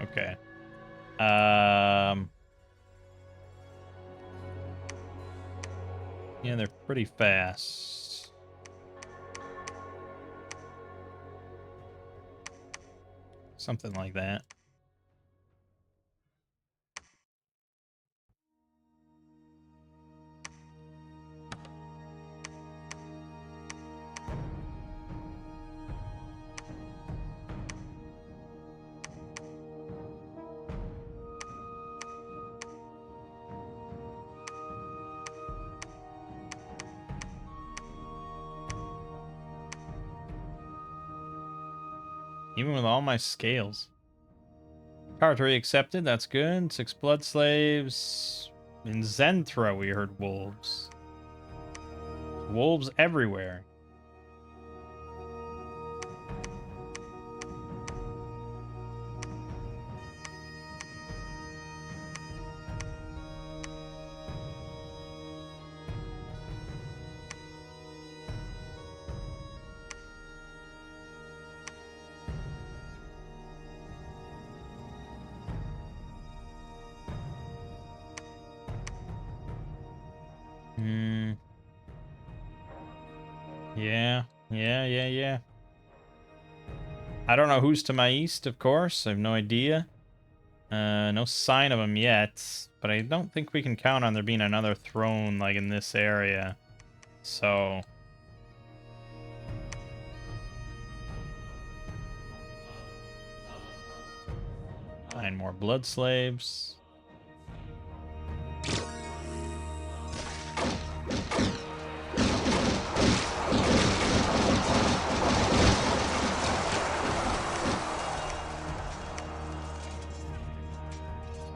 S1: Okay. Yeah, they're pretty fast. Something like that. Even with all my scales. Power 3 accepted, that's good. 6 blood slaves. In Zenthra we heard wolves. Wolves everywhere. Yeah. I don't know who's to my east, of course. I have no idea. No sign of him yet. But I don't think we can count on there being another throne, like, in this area. So... Find more blood slaves.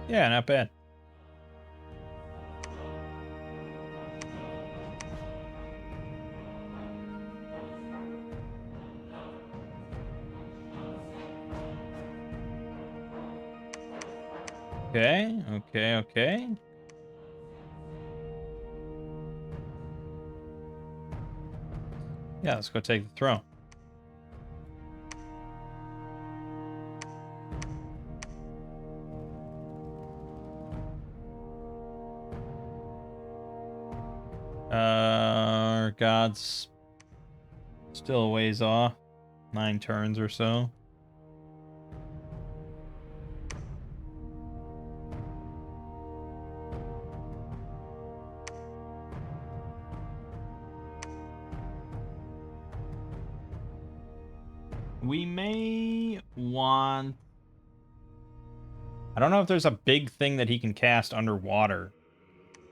S1: Yeah, not bad. Okay. Yeah, let's go take the throne. Our god's still a ways off. 9 turns or so. We may want... I don't know if there's a big thing that he can cast underwater.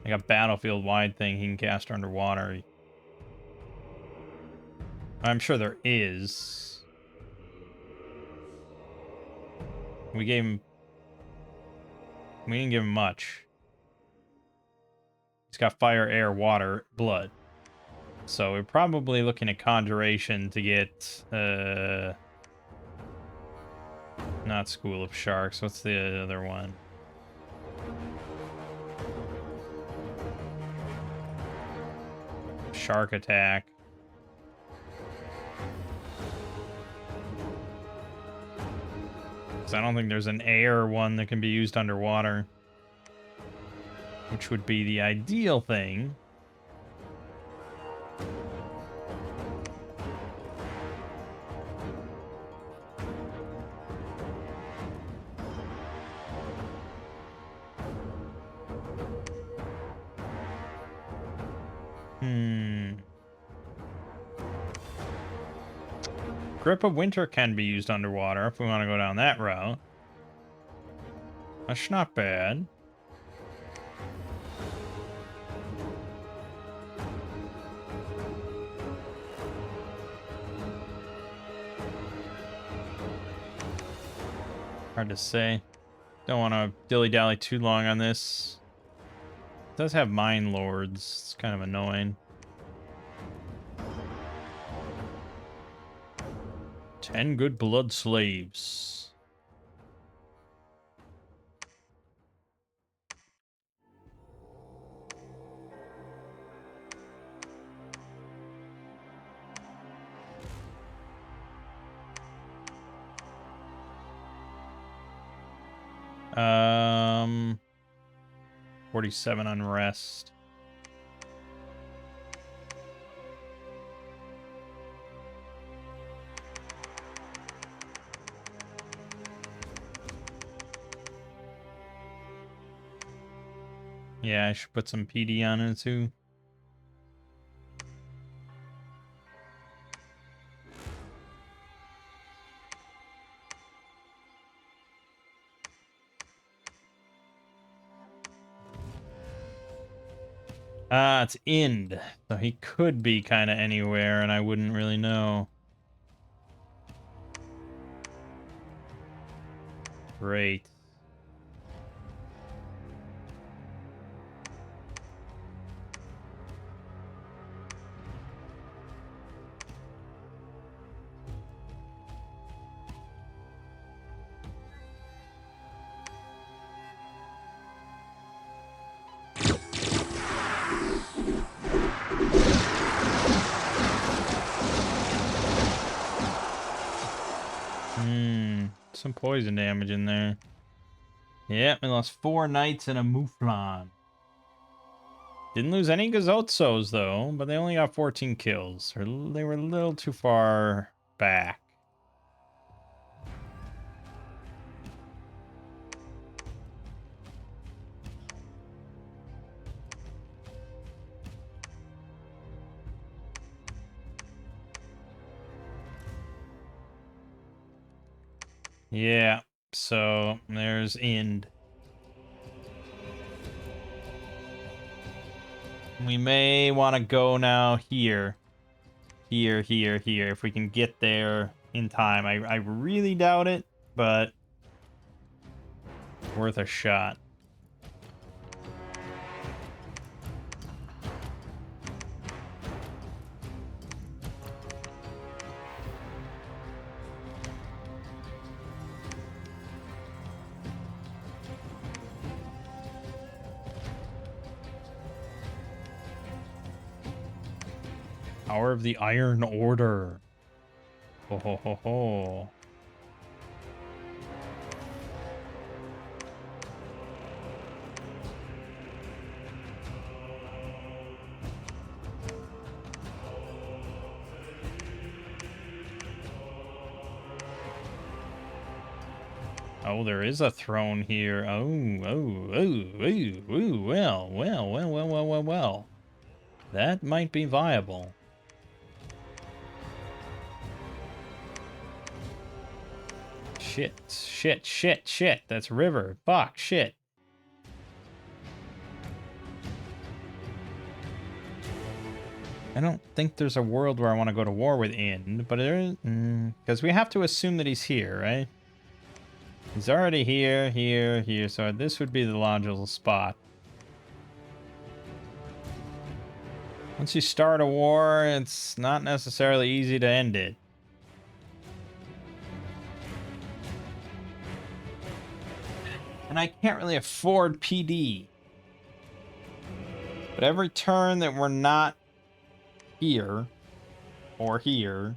S1: Like a battlefield-wide thing he can cast underwater. I'm sure there is. We gave him... We didn't give him much. He's got fire, air, water, blood. So we're probably looking at Conjuration to get... Not School of Sharks. What's the other one? Shark Attack. I don't think there's an air one that can be used underwater, which would be the ideal thing. Grip of Winter can be used underwater if we want to go down that route. That's not bad. Hard to say. Don't want to dilly-dally too long on this. It does have Mine Lords. It's kind of annoying. 10 good blood slaves. Um, 47 unrest. Yeah, I should put some PD on it too. Ah, it's Ind. So he could be kind of anywhere, and I wouldn't really know. Great. Some poison damage in there. Yep, we lost 4 knights and a mouflon. Didn't lose any Gazotzos, though, but they only got 14 kills. They were a little too far back. Yeah, so there's Ind. We may want to go now here. Here, if we can get there in time. I really doubt it, but worth a shot. Power of the Iron Order. Ho ho ho ho. Oh, there is a throne here. Well. That might be viable. Shit. That's river. Fuck, shit. I don't think there's a world where I want to go to war with Ind, but there is... because we have to assume that he's here, right? He's already here, so this would be the logical spot. Once you start a war, it's not necessarily easy to end it. And I can't really afford PD. But every turn that we're not here, or here,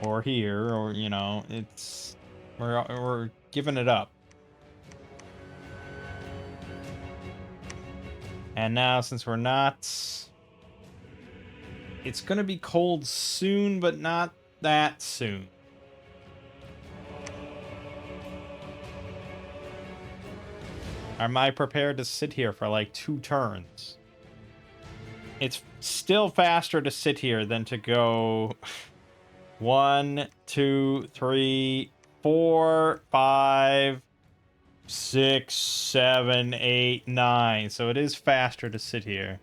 S1: or here, or, you know, it's... We're giving it up. And now, since we're not... It's gonna be cold soon, but not that soon. Am I prepared to sit here for like 2 turns? It's still faster to sit here than to go 1, 2, 3, 4, 5, 6, 7, 8, 9. So it is faster to sit here.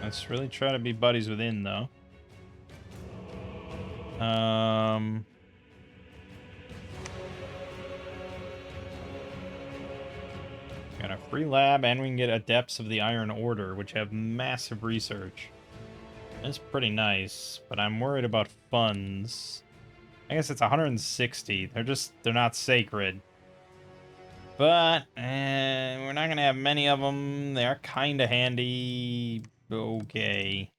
S1: Let's really try to be buddies within, though. Got a free lab, and we can get Adepts of the Iron Order, which have massive research. That's pretty nice, but I'm worried about funds. I guess it's 160. They're not sacred. But we're not gonna have many of them. They are kind of handy. Okay.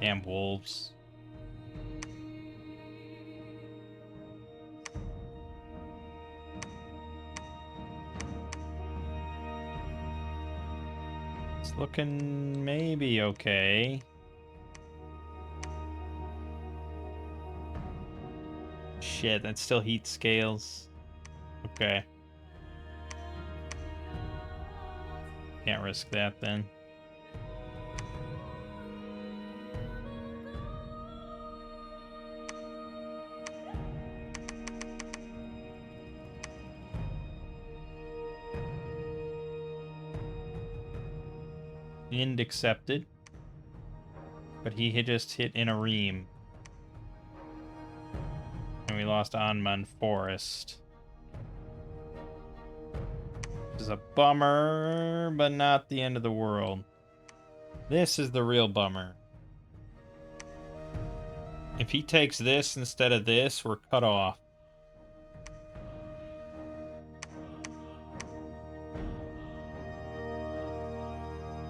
S1: Damn wolves. It's looking maybe okay. Shit, that's still heat scales. Okay. Can't risk that then. Ind accepted. But he had just hit in a ream. And we lost Anman Forest. Which is a bummer, but not the end of the world. This is the real bummer. If he takes this instead of this, we're cut off.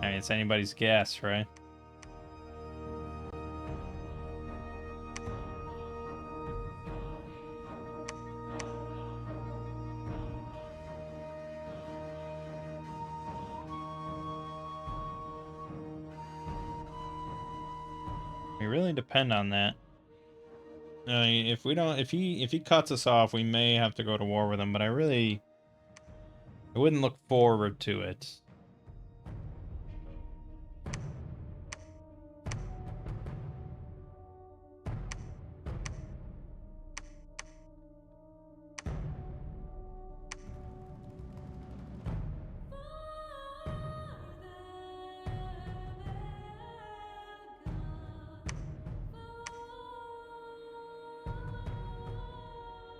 S1: I mean, it's anybody's guess, right? We really depend on that. If we don't, if he cuts us off, we may have to go to war with him. But I wouldn't look forward to it.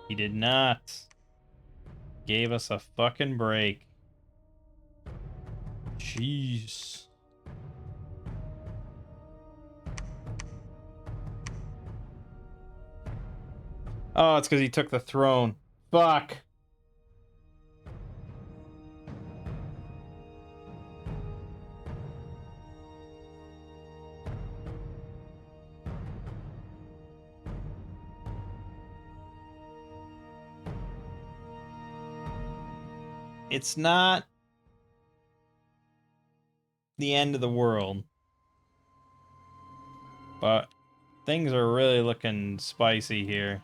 S1: He did not. Gave us a fucking break. Jeez. Oh, it's because he took the throne. Fuck. It's not the end of the world. But things are really looking spicy here.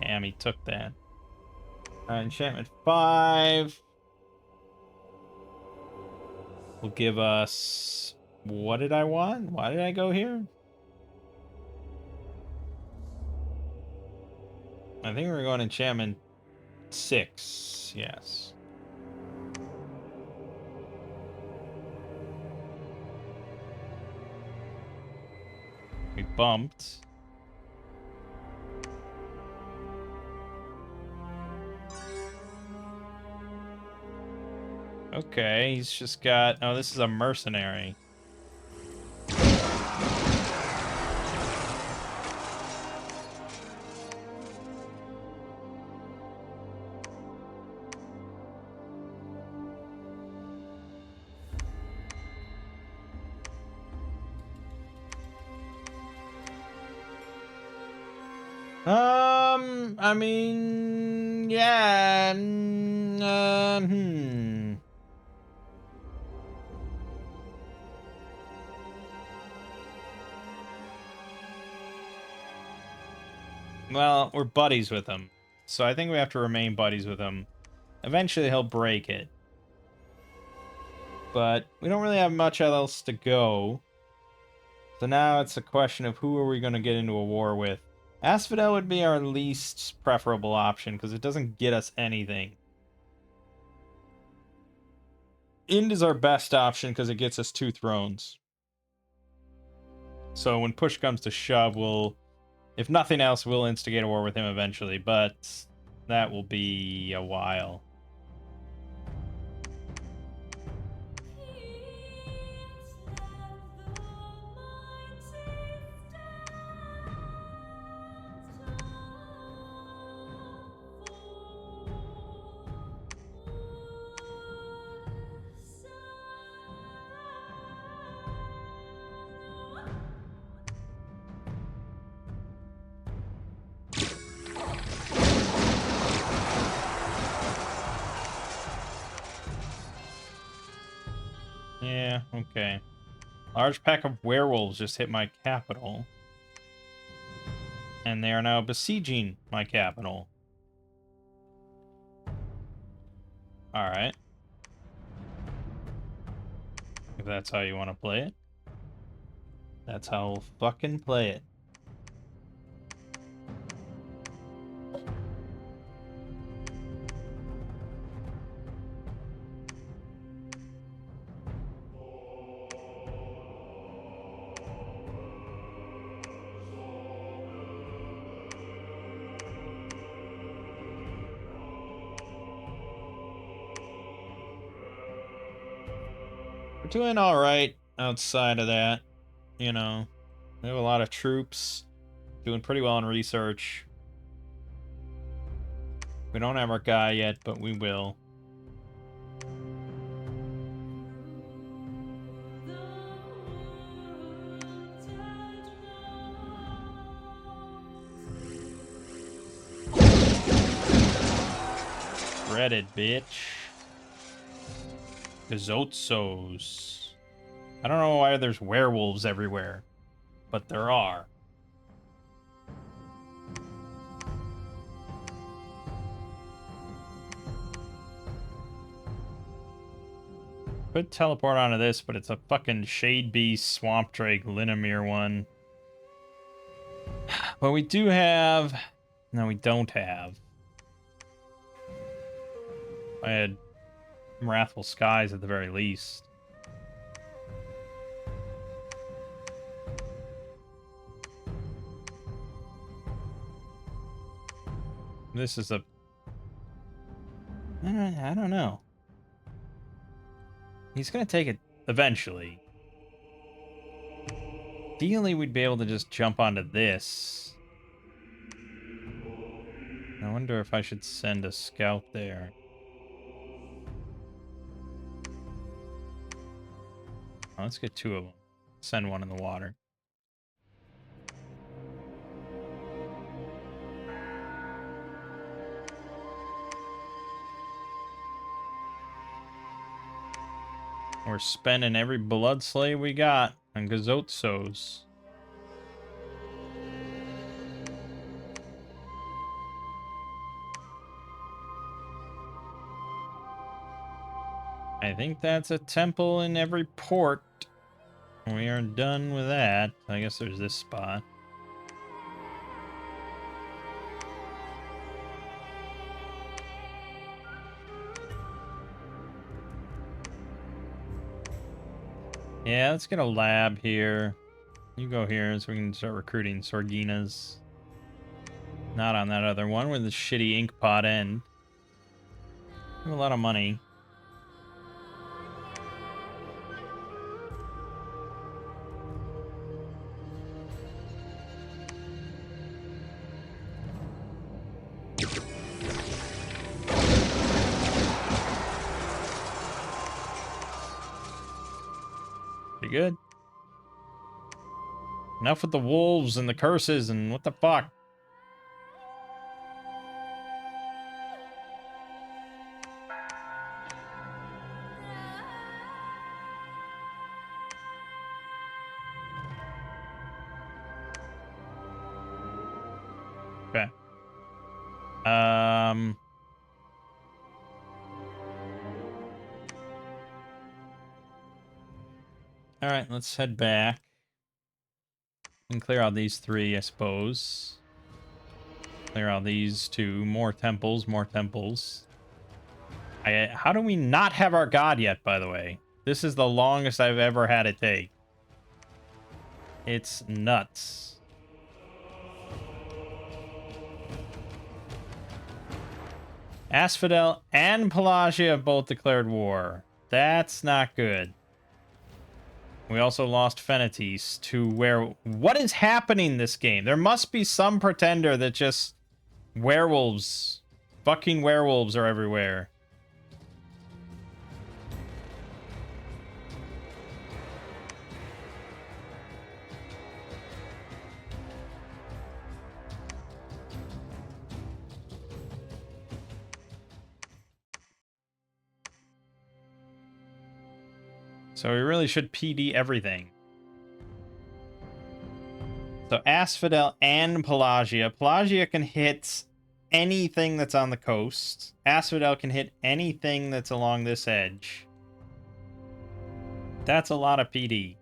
S1: Damn, he took that. Enchantment 5 will give us... What did I want? Why did I go here? I think we're going enchantment 6. Yes. We bumped. Okay, he's just got... Oh, this is a mercenary. I mean, yeah. Well, we're buddies with him. So I think we have to remain buddies with him. Eventually he'll break it. But we don't really have much else to go. So now it's a question of who are we going to get into a war with. Asphodel would be our least preferable option because it doesn't get us anything. Ind is our best option because it gets us 2 thrones. So when push comes to shove, we'll, if nothing else, we'll instigate a war with him eventually, but that will be a while. Yeah, okay. Large pack of werewolves just hit my capital. And they are now besieging my capital. Alright. If that's how you want to play it. That's how we'll fucking play it. We're doing alright outside of that. You know, we have a lot of troops. Doing pretty well in research. We don't have our guy yet, but we will. Shredded, bitch. Gazotzos. I don't know why there's werewolves everywhere, but there are. Could teleport onto this, but it's a fucking Shade Beast, Swamp Drake, Linamere one. But we do have... No, we don't have. I had Wrathful Skies at the very least. This is a... I don't know. He's gonna take it eventually. Ideally, we'd be able to just jump onto this. I wonder if I should send a scout there. Oh, let's get 2 of them. Send one in the water. We're spending every blood slave we got on Gazotzos. I think that's a temple in every port. We are done with that. I guess there's this spot. Yeah, let's get a lab here. You go here so we can start recruiting Sorginas. Not on that other one with the shitty ink pot end. We have a lot of money. Pretty good. Enough with the wolves and the curses and what the fuck. Okay. All right, let's head back and clear out these 3, I suppose. Clear out these 2. More temples, more temples. How do we not have our god yet, by the way? This is the longest I've ever had it take. It's nuts. Asphodel and Pelagia have both declared war. That's not good. We also lost Fenites to where... What is happening this game? There must be some pretender that just... Werewolves. Fucking werewolves are everywhere. So we really should PD everything. So Asphodel and Pelagia. Pelagia can hit anything that's on the coast. Asphodel can hit anything that's along this edge. That's a lot of PD.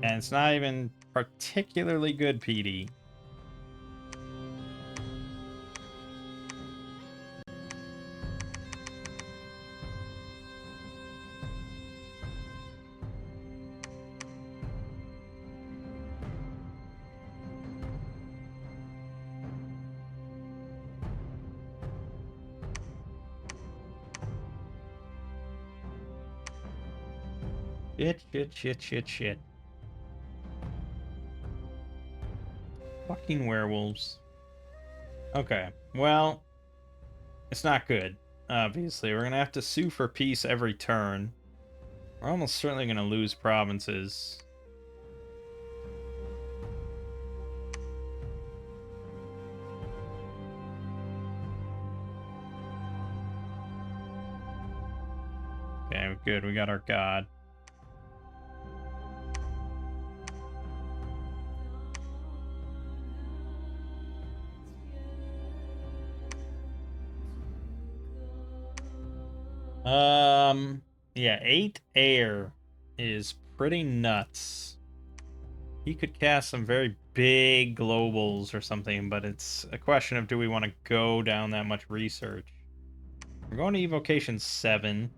S1: And it's not even particularly good PD. Shit. Fucking werewolves. Okay, well, it's not good, obviously. We're gonna have to sue for peace every turn. We're almost certainly gonna lose provinces. Okay, good, we got our god. Yeah, 8 air is pretty nuts. He could cast some very big globals or something, but it's a question of do we want to go down that much research. We're going to Evocation 7.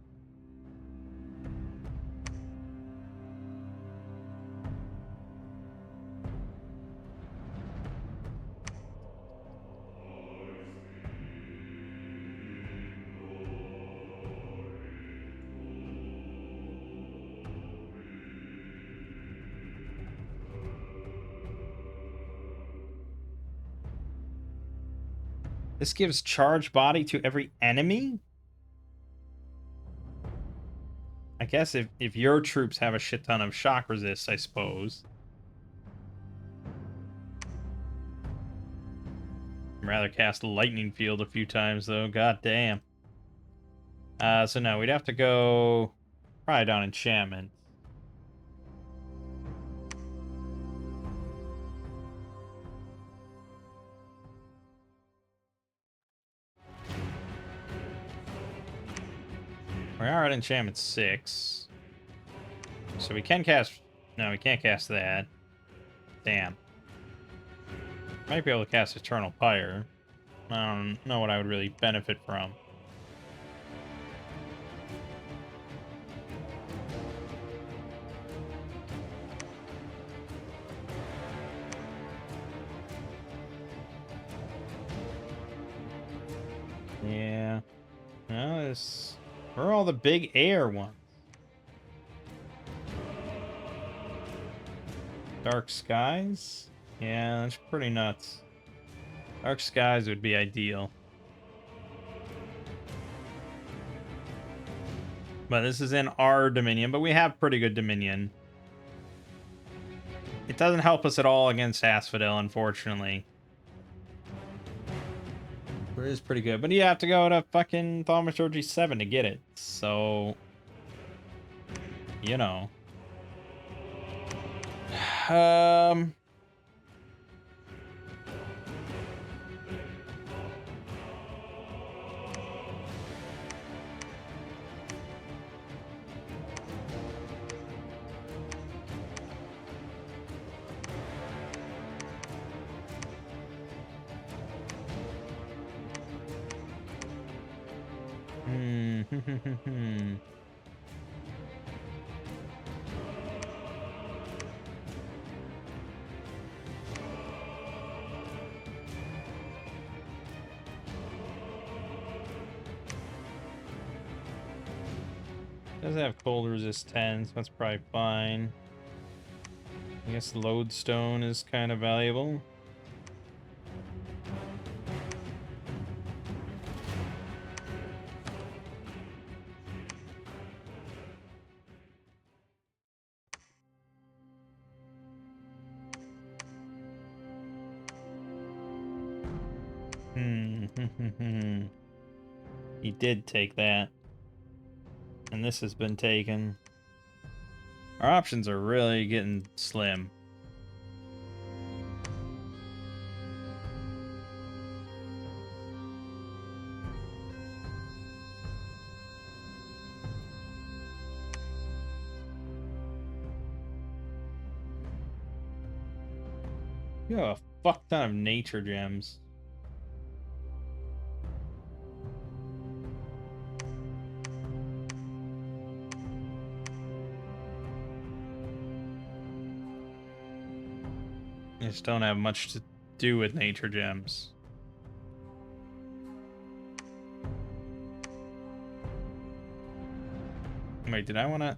S1: This gives charge body to every enemy? I guess if your troops have a shit ton of shock resist, I suppose. I'd rather cast Lightning Field a few times, though. God damn. So no, we'd have to go probably down enchantment. We are at enchantment 6. So we can cast... No, we can't cast that. Damn. Might be able to cast Eternal Pyre. I don't know what I would really benefit from. Yeah. No, this... Where are all the big air ones? Dark Skies? Yeah, that's pretty nuts. Dark Skies would be ideal. But this is in our Dominion, but we have pretty good Dominion. It doesn't help us at all against Asphodel, unfortunately. But it is pretty good. But you have to go to fucking Thaumaturgy 7 to get it. So, you know. Does have cold resist 10, so that's probably fine. I guess lodestone is kind of valuable. He did take that. And this has been taken. Our options are really getting slim. You have a fuck ton of nature gems. You just don't have much to do with nature gems. Wait, did I want to...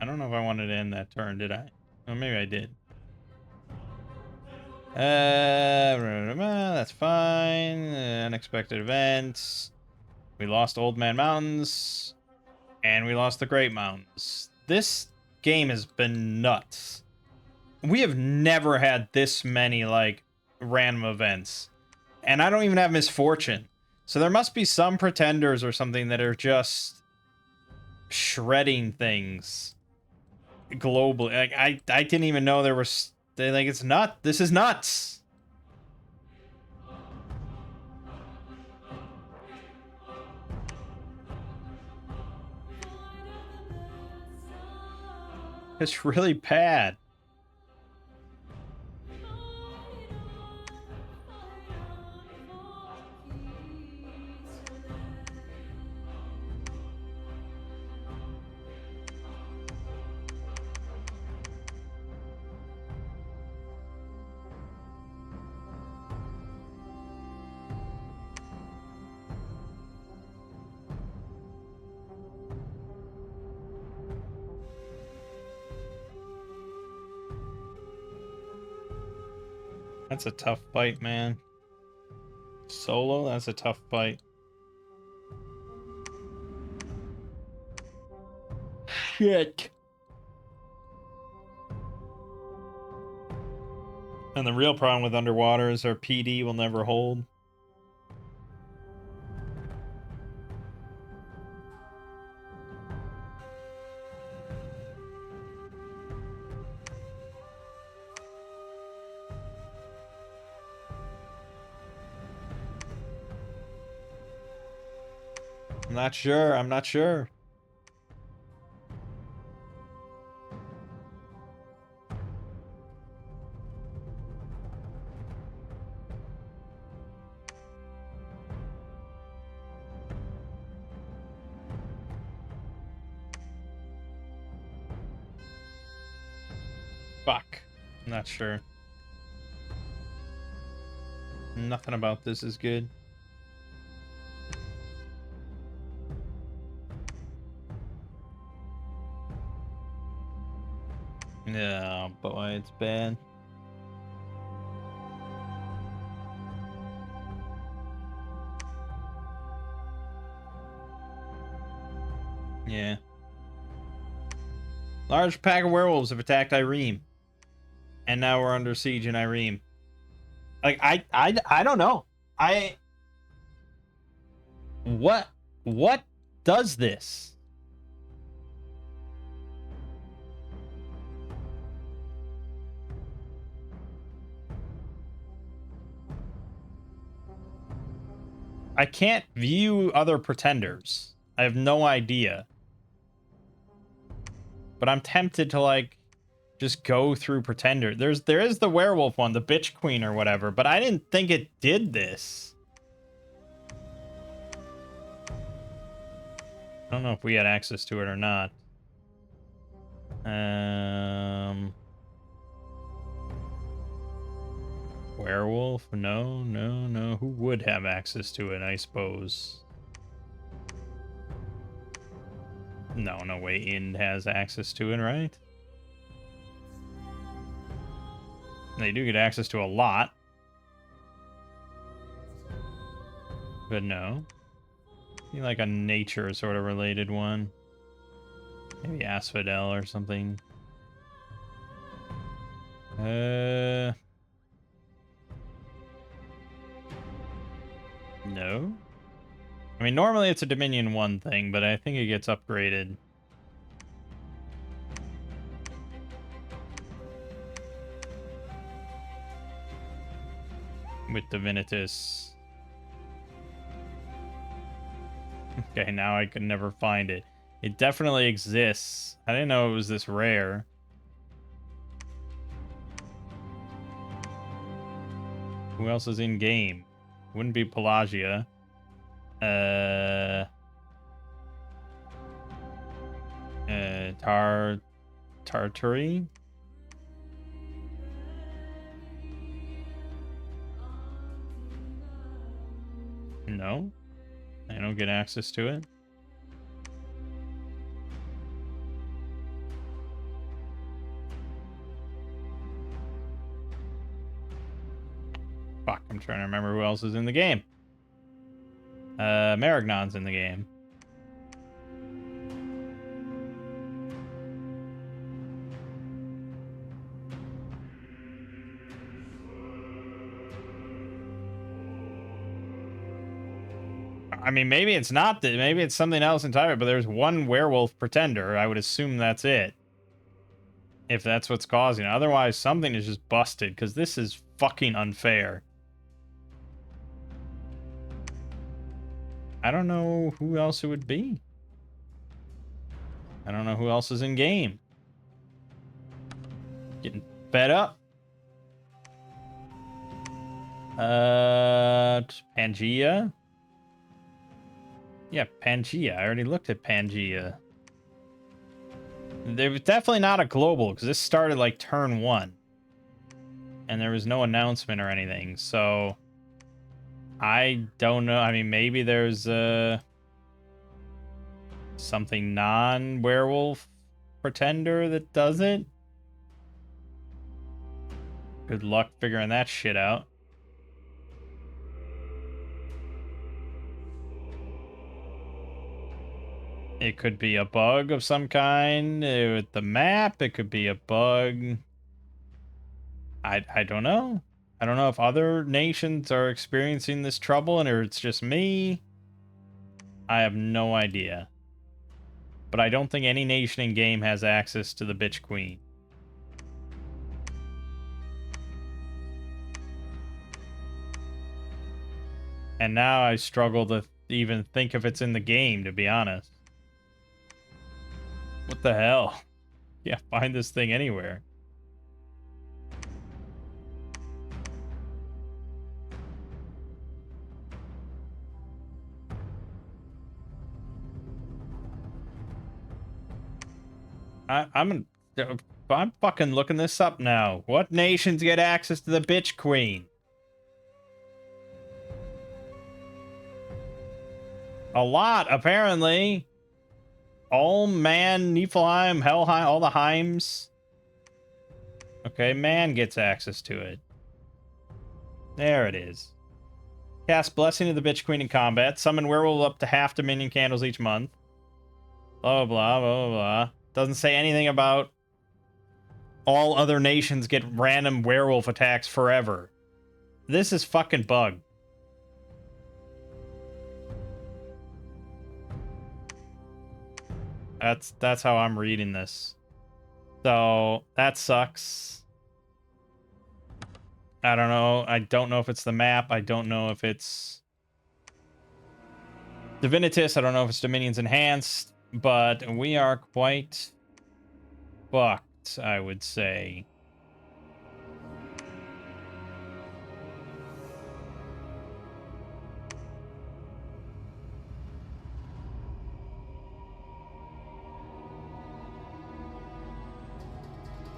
S1: I don't know if I wanted to end that turn, did I? Oh, maybe I did. That's fine. Unexpected events. We lost Old Man Mountains. And we lost the Great Mountains. This game has been nuts. We have never had this many, like, random events. And I don't even have Misfortune. So there must be some pretenders or something that are just shredding things globally. Like, I didn't even know there was... Like, it's nuts. This is nuts. It's really bad. That's a tough fight, man. Solo, that's a tough fight. Shit. And the real problem with underwater is our PD will never hold. I'm not sure. I'm not sure. Fuck. I'm not sure. Nothing about this is good. Yeah, boy, it's bad. Yeah. Large pack of werewolves have attacked Irene. And now we're under siege in Irene. Like, I don't know. What does this? I can't view other pretenders. I have no idea. But I'm tempted to, like, just go through pretender. There is the werewolf one, the bitch queen or whatever, but I didn't think it did this. I don't know if we had access to it or not. Werewolf? No. Who would have access to it, I suppose? No way. Ind has access to it, right? They do get access to a lot. But no. Be like a nature sort of related one. Maybe Asphodel or something. No. I mean, normally it's a Dominion 1 thing, but I think it gets upgraded. With Divinitas. Okay, now I could never find it. It definitely exists. I didn't know it was this rare. Who else is in game? Wouldn't be Pelagia. Tartary? No. I don't get access to it. Fuck, I'm trying to remember who else is in the game. Maragnon's in the game. I mean, maybe it's not that. Maybe it's something else entirely, but there's one werewolf pretender. I would assume that's it. If that's what's causing it. Otherwise, something is just busted, because this is fucking unfair. I don't know who else it would be. I don't know who else is in game. Getting fed up. Pangea. Yeah, Pangea. I already looked at Pangea. There was definitely not a global, because this started like turn 1. And there was no announcement or anything, so I don't know. I mean, maybe there's something non-werewolf pretender that does it. Good luck figuring that shit out. It could be a bug of some kind with the map. It could be a bug. I don't know. I don't know if other nations are experiencing this trouble and or it's just me. I have no idea. But I don't think any nation in game has access to the bitch queen. And now I struggle to even think if it's in the game, to be honest. What the hell? Yeah, find this thing anywhere. I'm fucking looking this up now. What nations get access to the bitch queen? A lot, apparently. Ulm, Man, Niflheim, Helheim, all the Heims. Okay, Man gets access to it. There it is. Cast Blessing of the Bitch Queen in combat. Summon werewolf up to half Dominion candles each month. Blah, blah, blah, blah, blah. Doesn't say anything about all other nations get random werewolf attacks forever. This is fucking bug. That's how I'm reading this. So that sucks. I don't know. I don't know if it's the map. I don't know if it's Divinitas. I don't know if it's Dominions Enhanced. But we are quite fucked, I would say.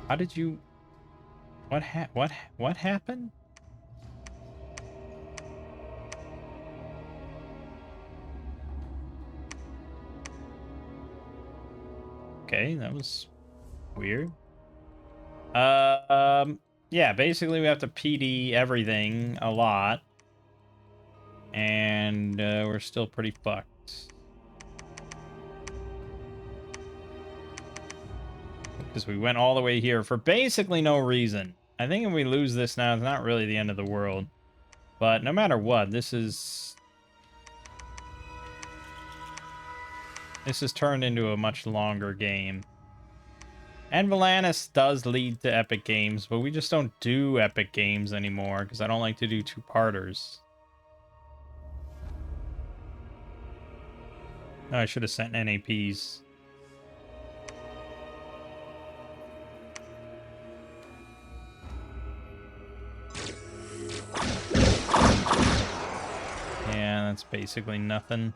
S1: How did you... What happened? Okay, that was weird. Yeah, basically we have to PD everything a lot. And we're still pretty fucked. Because we went all the way here for basically no reason. I think if we lose this now, it's not really the end of the world. But no matter what, this is turned into a much longer game. And Volantis does lead to epic games, but we just don't do epic games anymore because I don't like to do two-parters. Oh, I should have sent NAPs. Yeah, that's basically nothing.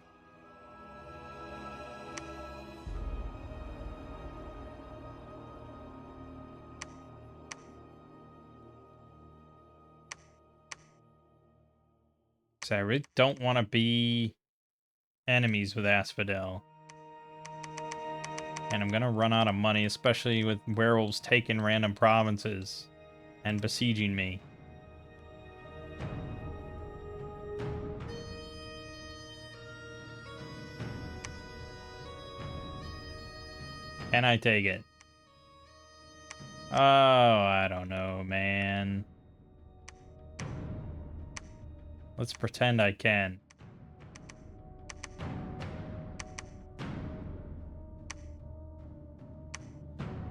S1: So I really don't want to be enemies with Asphodel. And I'm gonna run out of money, especially with werewolves taking random provinces and besieging me. Can I take it? Oh, I don't know, man. Let's pretend I can.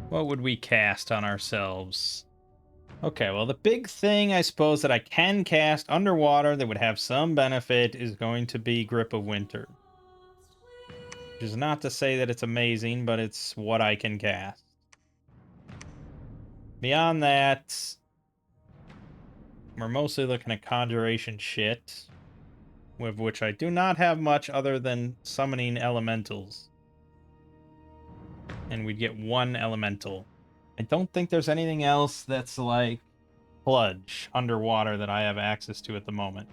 S1: What would we cast on ourselves? Okay, well, the big thing, I suppose, that I can cast underwater that would have some benefit is going to be Grip of Winter. Which is not to say that it's amazing, but it's what I can cast. Beyond that, we're mostly looking at conjuration shit, with which I do not have much other than summoning elementals. And we'd get one elemental. I don't think there's anything else that's like Sludge underwater that I have access to at the moment.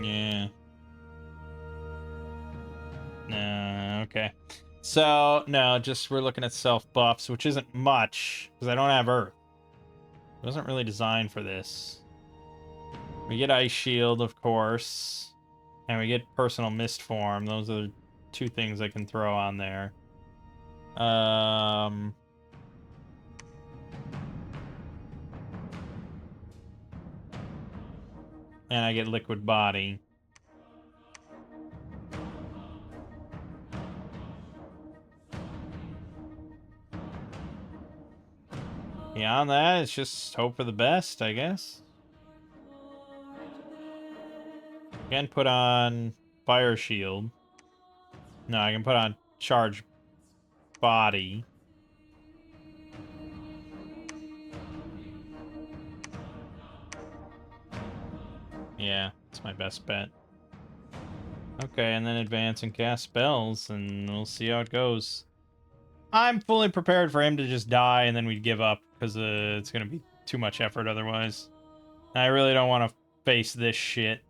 S1: Yeah. No, okay. So, no, just we're looking at self-buffs, which isn't much, because I don't have Earth. It wasn't really designed for this. We get Ice Shield, of course. And we get Personal Mist Form. Those are the two things I can throw on there. And I get Liquid Body. Beyond that, it's just hope for the best, I guess. Can put on Fire Shield. No, I can put on Charge Body. Yeah, that's my best bet. Okay, and then advance and cast spells, and we'll see how it goes. I'm fully prepared for him to just die, and then we'd give up, because it's going to be too much effort otherwise. I really don't want to face this shit.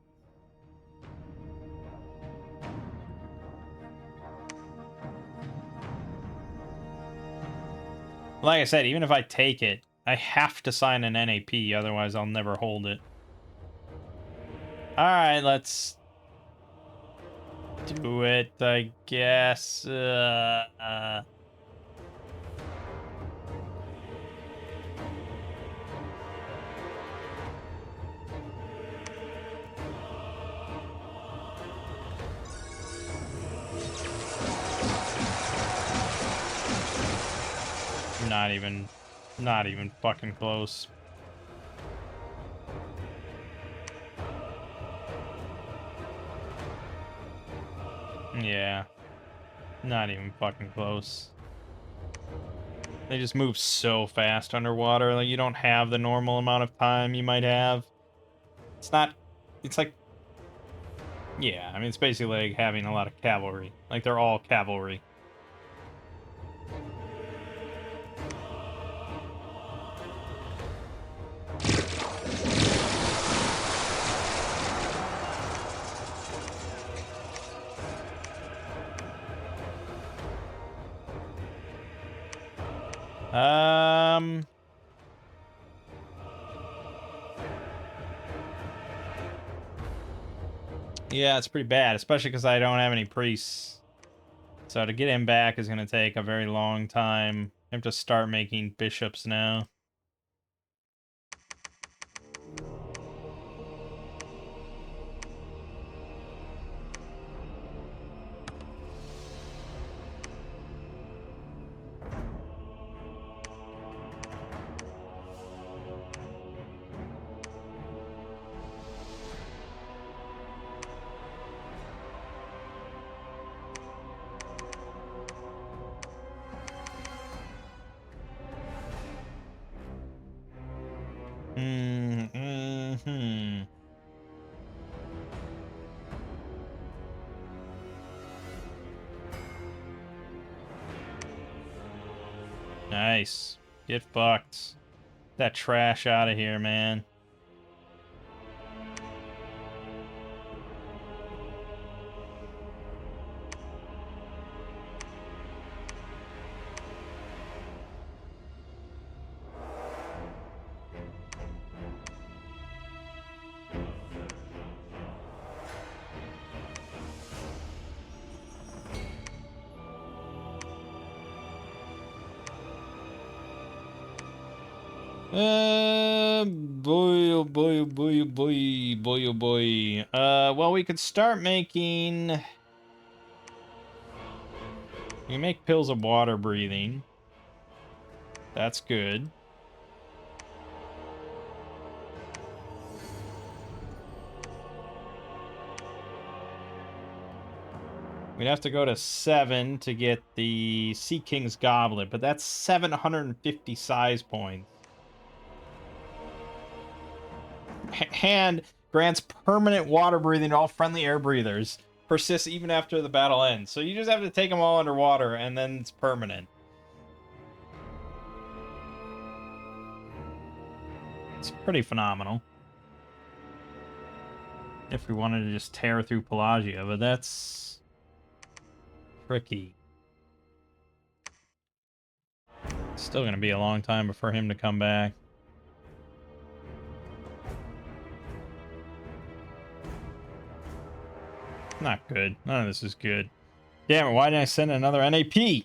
S1: Like I said, even if I take it, I have to sign an NAP, otherwise I'll never hold it. Alright, let's do it, I guess. Not even fucking close. Yeah. Not even fucking close. They just move so fast underwater. Like, you don't have the normal amount of time you might have. It's not... It's like... Yeah, I mean, it's basically like having a lot of cavalry. Like, they're all cavalry. Yeah, it's pretty bad, especially because I don't have any priests. So to get him back is going to take a very long time. I have to start making bishops now. Nice. Get fucked. That trash out of here, man. Boy, oh boy, oh boy, oh boy, boy, oh boy. Well, we could start making... We can make pills of water breathing. That's good. We'd have to go to 7 to get the Sea King's Goblet, but that's 750 size points. Hand grants permanent water breathing to all friendly air breathers. Persists even after the battle ends. So you just have to take them all underwater, and then it's permanent. It's pretty phenomenal. If we wanted to just tear through Pelagia, but that's tricky. It's still going to be a long time before him to come back. Not good. None of this is good. Damn it, why didn't I send another NAP?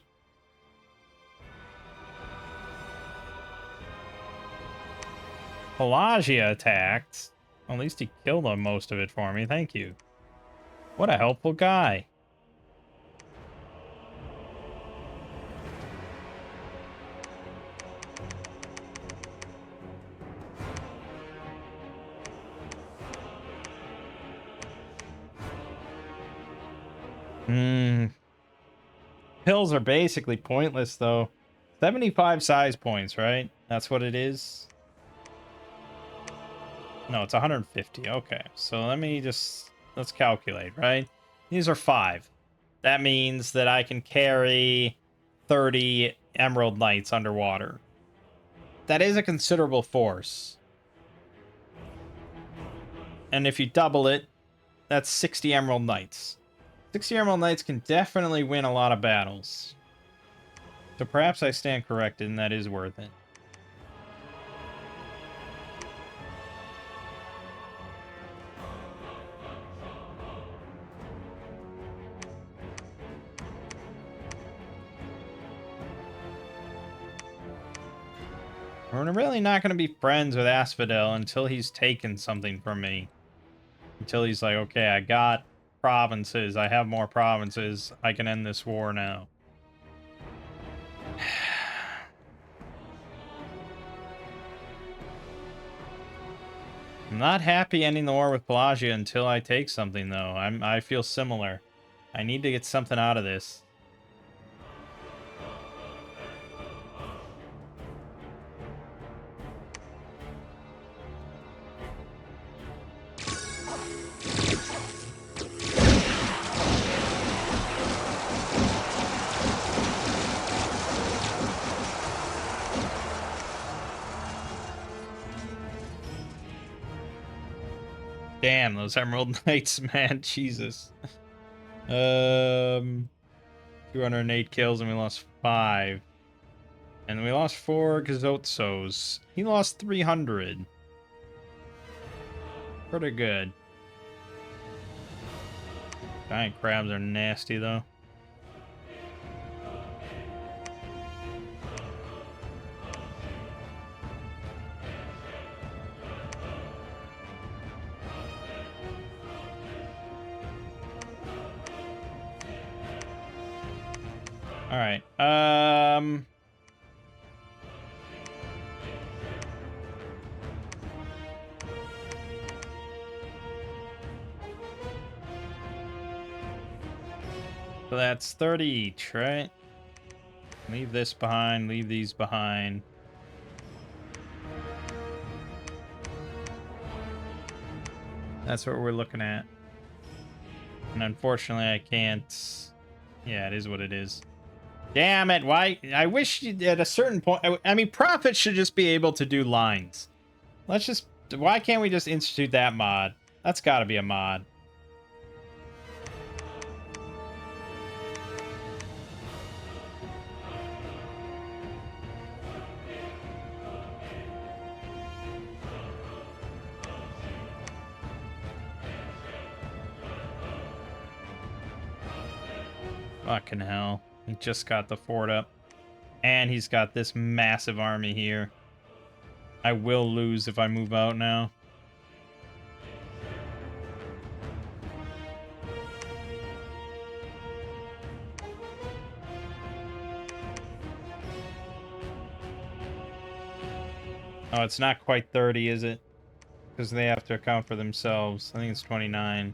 S1: Pelagia attacked. At least he killed most of it for me. Thank you. What a helpful guy. Pills are basically pointless, though. 75 size points, right? That's what it is. No, it's 150. Okay, so let's calculate, right? These are 5. That means that I can carry 30 Emerald Knights underwater. That is a considerable force. And if you double it, that's 60 Emerald Knights. 60 Emerald Knights can definitely win a lot of battles. So perhaps I stand corrected, and that is worth it. We're really not going to be friends with Asphodel until he's taken something from me. Until he's like, okay, I got provinces. I have more provinces. I can end this war now. I'm not happy ending the war with Pelagia until I take something, though. I feel similar. I need to get something out of this. Damn, those Emerald Knights, man. Jesus. 208 kills and we lost 5. And we lost 4 Gazotsos. He lost 300. Pretty good. Giant crabs are nasty, though. All right. So that's 30 each, right? Leave this behind, leave these behind. That's what we're looking at. And unfortunately, I can't... Yeah, it is what it is. Damn it, why? I wish at a certain point... I mean, Prophet should just be able to do lines. Let's just... Why can't we just institute that mod? That's gotta be a mod. Fucking hell. He just got the fort up. And he's got this massive army here. I will lose if I move out now. Oh, it's not quite 30, is it? Because they have to account for themselves. I think it's 29.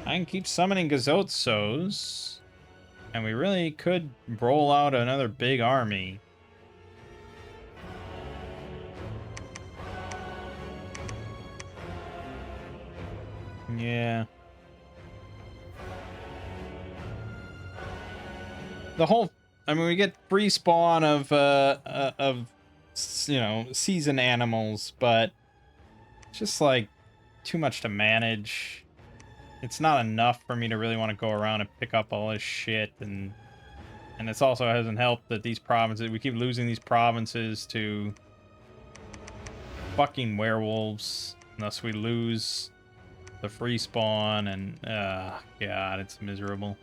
S1: I can keep summoning Gazotsos. And we really could roll out another big army. Yeah. The whole... I mean, we get free spawn of you know, season animals, but it's just, like, too much to manage. It's not enough for me to really want to go around and pick up all this shit, and it's also hasn't helped that these provinces... We keep losing these provinces to fucking werewolves, thus we lose the free spawn, and god, it's miserable.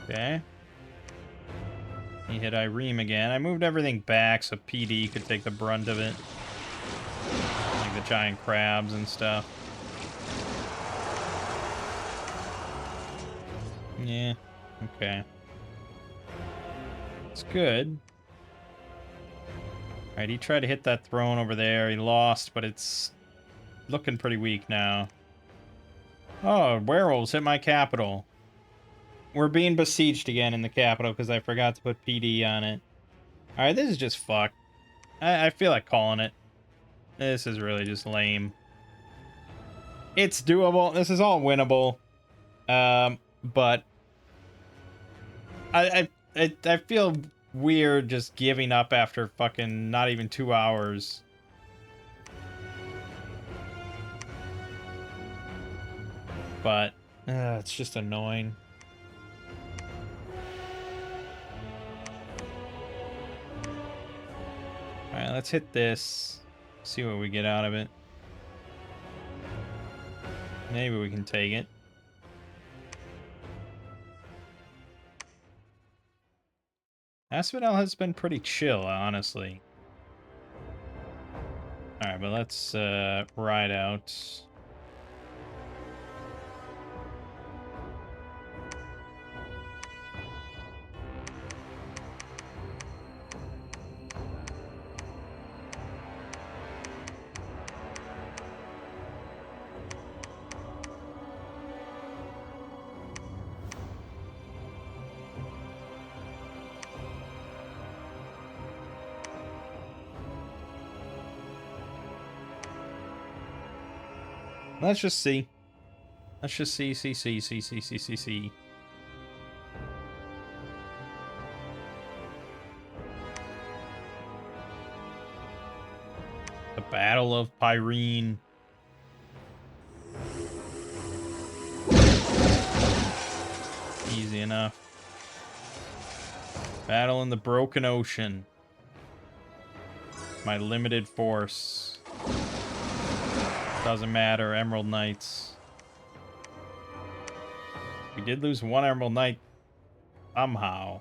S1: Okay. He hit Ireme again. I moved everything back so PD could take the brunt of it. Like the giant crabs and stuff. Yeah, okay. It's good. Alright, he tried to hit that throne over there. He lost, but it's looking pretty weak now. Oh, werewolves hit my capital. We're being besieged again in the capital because I forgot to put PD on it. Alright, this is just fucked. I feel like calling it. This is really just lame. It's doable. This is all winnable. But I feel weird just giving up after fucking not even 2 hours. But it's just annoying. Alright, let's hit this. See what we get out of it. Maybe we can take it. Asphodel has been pretty chill, honestly. Alright, but let's ride out. Let's just see. Let's just see. The Battle of Pyrene. Easy enough. Battle in the Broken Ocean. My limited force. Doesn't matter, Emerald Knights. We did lose one Emerald Knight somehow.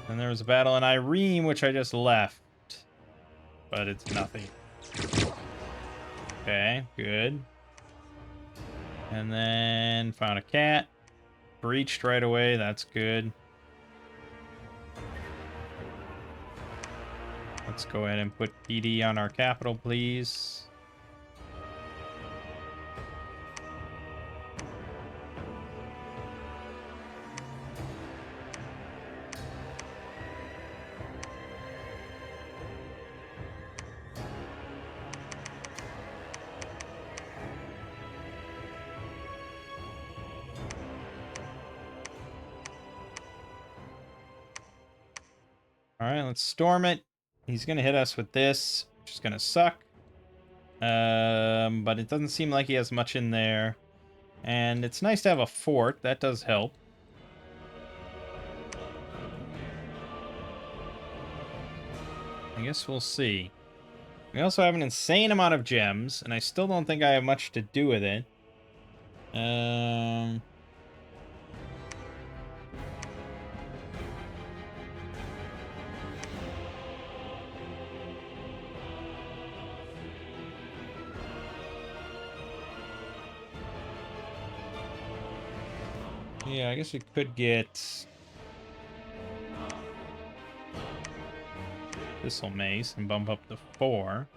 S1: And there was a battle in Irene, which I just left. But it's nothing. Okay, good. And then found a cat. Breached right away, that's good. Let's go ahead and put PD on our capital, please. Alright, let's storm it. He's gonna hit us with this, which is gonna suck. But it doesn't seem like he has much in there. And it's nice to have a fort. That does help. I guess we'll see. We also have an insane amount of gems, and I still don't think I have much to do with it. Yeah, I guess we could get Thistle Mace and bump up to 4.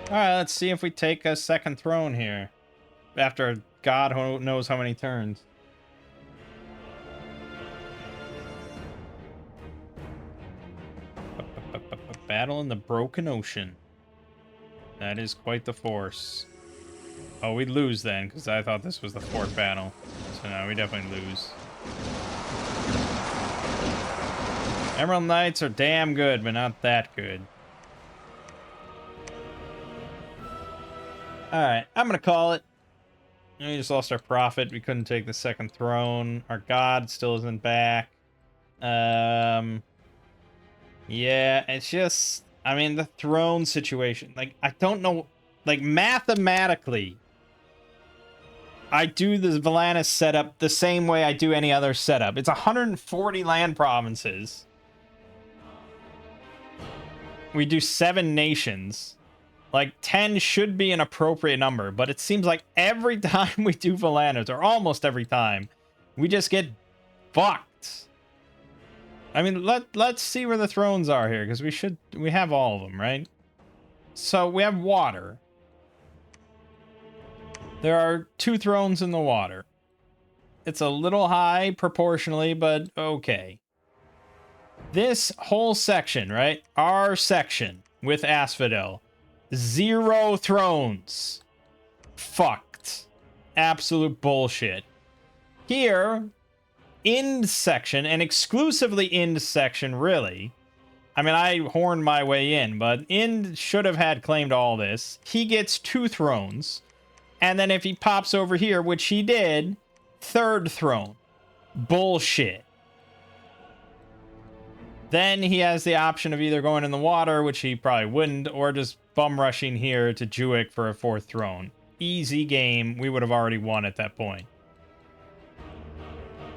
S1: Alright, let's see if we take a second throne here. After God knows how many turns. Battle in the Broken Ocean. That is quite the force. Oh, we'd lose then, because I thought this was the fort battle. So no, we definitely lose. Emerald Knights are damn good, but not that good. Alright, I'm gonna call it. We just lost our prophet. We couldn't take the second throne. Our god still isn't back. Yeah, it's just... I mean, the throne situation. Like, I don't know... Like, mathematically... I do the Valanis setup the same way I do any other setup. It's 140 land provinces. We do 7 nations. Like, 10 should be an appropriate number, but it seems like every time we do Valanis, or almost every time, we just get fucked. I mean, let's see where the thrones are here, because we have all of them, right? So, we have water. There are 2 thrones in the water. It's a little high proportionally, but okay. This whole section, right? Our section with Asphodel. 0 thrones. Fucked. Absolute bullshit. Here, Ind section, and exclusively Ind section, really. I mean, I horned my way in, but Ind should have had claim to all this. He gets 2 thrones. And then if he pops over here, which he did, 3rd throne. Bullshit. Then he has the option of either going in the water, which he probably wouldn't, or just bum rushing here to Jewik for a 4th throne. Easy game. We would have already won at that point.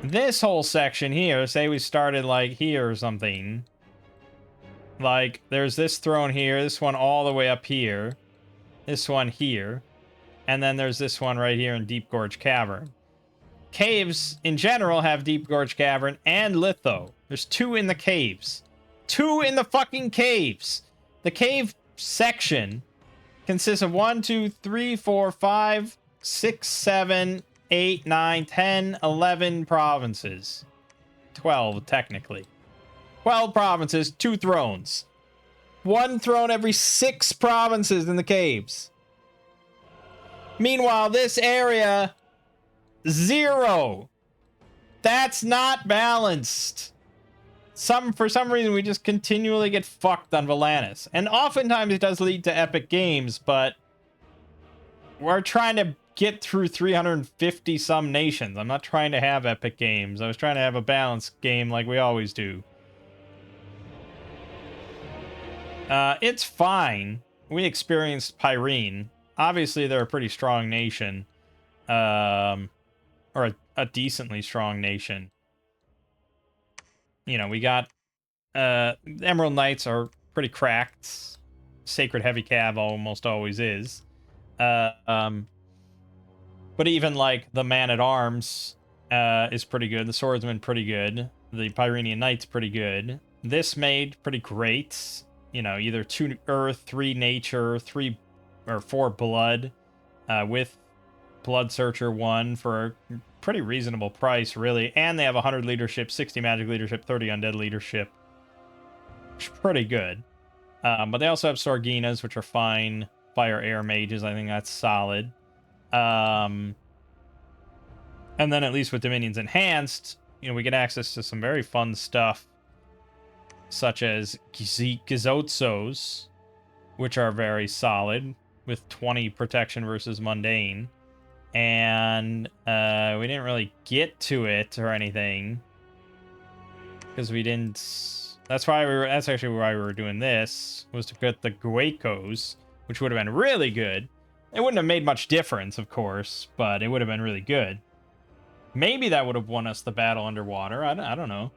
S1: This whole section here, say we started like here or something. Like, there's this throne here, this one all the way up here, this one here, and then there's this one right here in Deep Gorge Cavern. Caves, in general, have Deep Gorge Cavern and Litho. There's 2 in the caves. 2 in the fucking caves! The cave section consists of 1, 2, 3, 4, 5, 6, 7, 8, 9, 10, 11 provinces. 12, technically. 12 provinces, 2 thrones. 1 throne every 6 provinces in the caves. Meanwhile, this area, 0. That's not balanced. For some reason, we just continually get fucked on Volantis. And oftentimes it does lead to epic games, but we're trying to get through 350 some nations. I'm not trying to have epic games. I was trying to have a balanced game like we always do. It's fine. We experienced Pyrene. Obviously, they're a pretty strong nation. Or a decently strong nation. You know, we got... Emerald Knights are pretty cracked. Sacred Heavy Cav almost always is. But even, like, the Man-at-Arms is pretty good. The Swordsman, pretty good. The Pyrenian Knight's pretty good. This made pretty great. You know, either 2 Earth, 3 Nature, 3 or 4 Blood, with Blood Searcher 1 for a pretty reasonable price, really. And they have 100 leadership, 60 magic leadership, 30 undead leadership. Which is pretty good. But they also have Sorginas, which are fine. Fire Air Mages, I think that's solid. And then at least with Dominions Enhanced, you know, we get access to some very fun stuff, such as Gizotzos, which are very solid, with 20 protection versus mundane. And we didn't really get to it or anything, because we didn't... That's actually why we were doing this, was to get the Guecos, which would have been really good. It wouldn't have made much difference, of course, but it would have been really good. Maybe that would have won us the battle underwater. I don't know.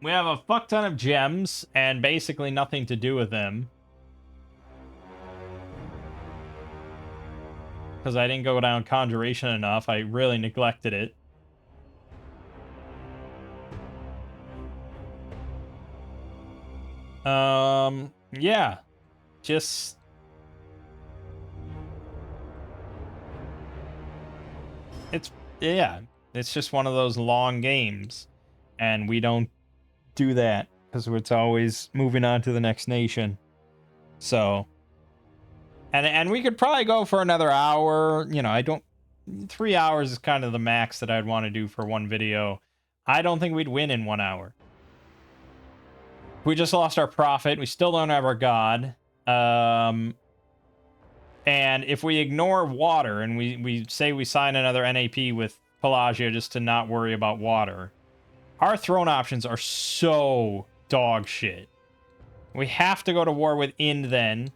S1: We have a fuck ton of gems and basically nothing to do with them. Because I didn't go down Conjuration enough. I really neglected it. Yeah. Just... Yeah. It's just one of those long games. And we don't do that, because it's always moving on to the next nation. So... And we could probably go for another hour. You know, 3 hours is kind of the max that I'd want to do for one video. I don't think we'd win in 1 hour. We just lost our prophet. We still don't have our god. And if we ignore water and we say we sign another NAP with Pelagia just to not worry about water, our throne options are so dog shit. We have to go to war with Ind then.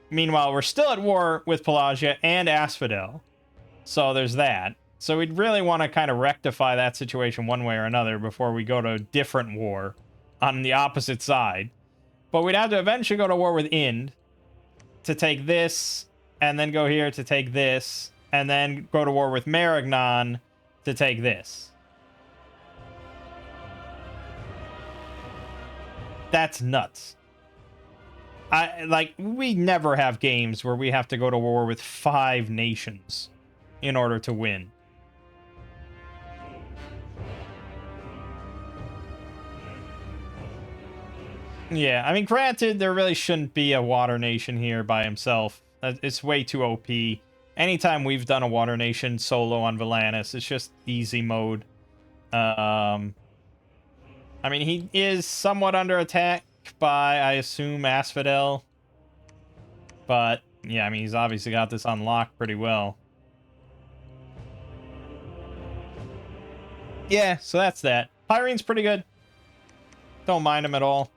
S1: Meanwhile, we're still at war with Pelagia and Asphodel. So there's that. So we'd really want to kind of rectify that situation one way or another before we go to a different war on the opposite side. But we'd have to eventually go to war with Ind to take this, and then go here to take this, and then go to war with Maragnon to take this. That's nuts. We never have games where we have to go to war with 5 nations in order to win. Yeah, I mean, granted, there really shouldn't be a water nation here by himself. It's way too OP. Anytime we've done a water nation solo on Volantis, it's just easy mode. I mean, he is somewhat under attack by, I assume, Asphodel. But, yeah, I mean, he's obviously got this unlocked pretty well. Yeah, so that's that. Pyrene's pretty good. Don't mind him at all.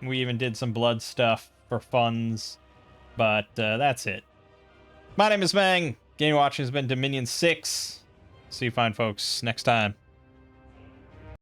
S1: We even did some blood stuff for funds. But that's it. My name is Mangg. Game watching has been Dominion 6. See you fine folks next time.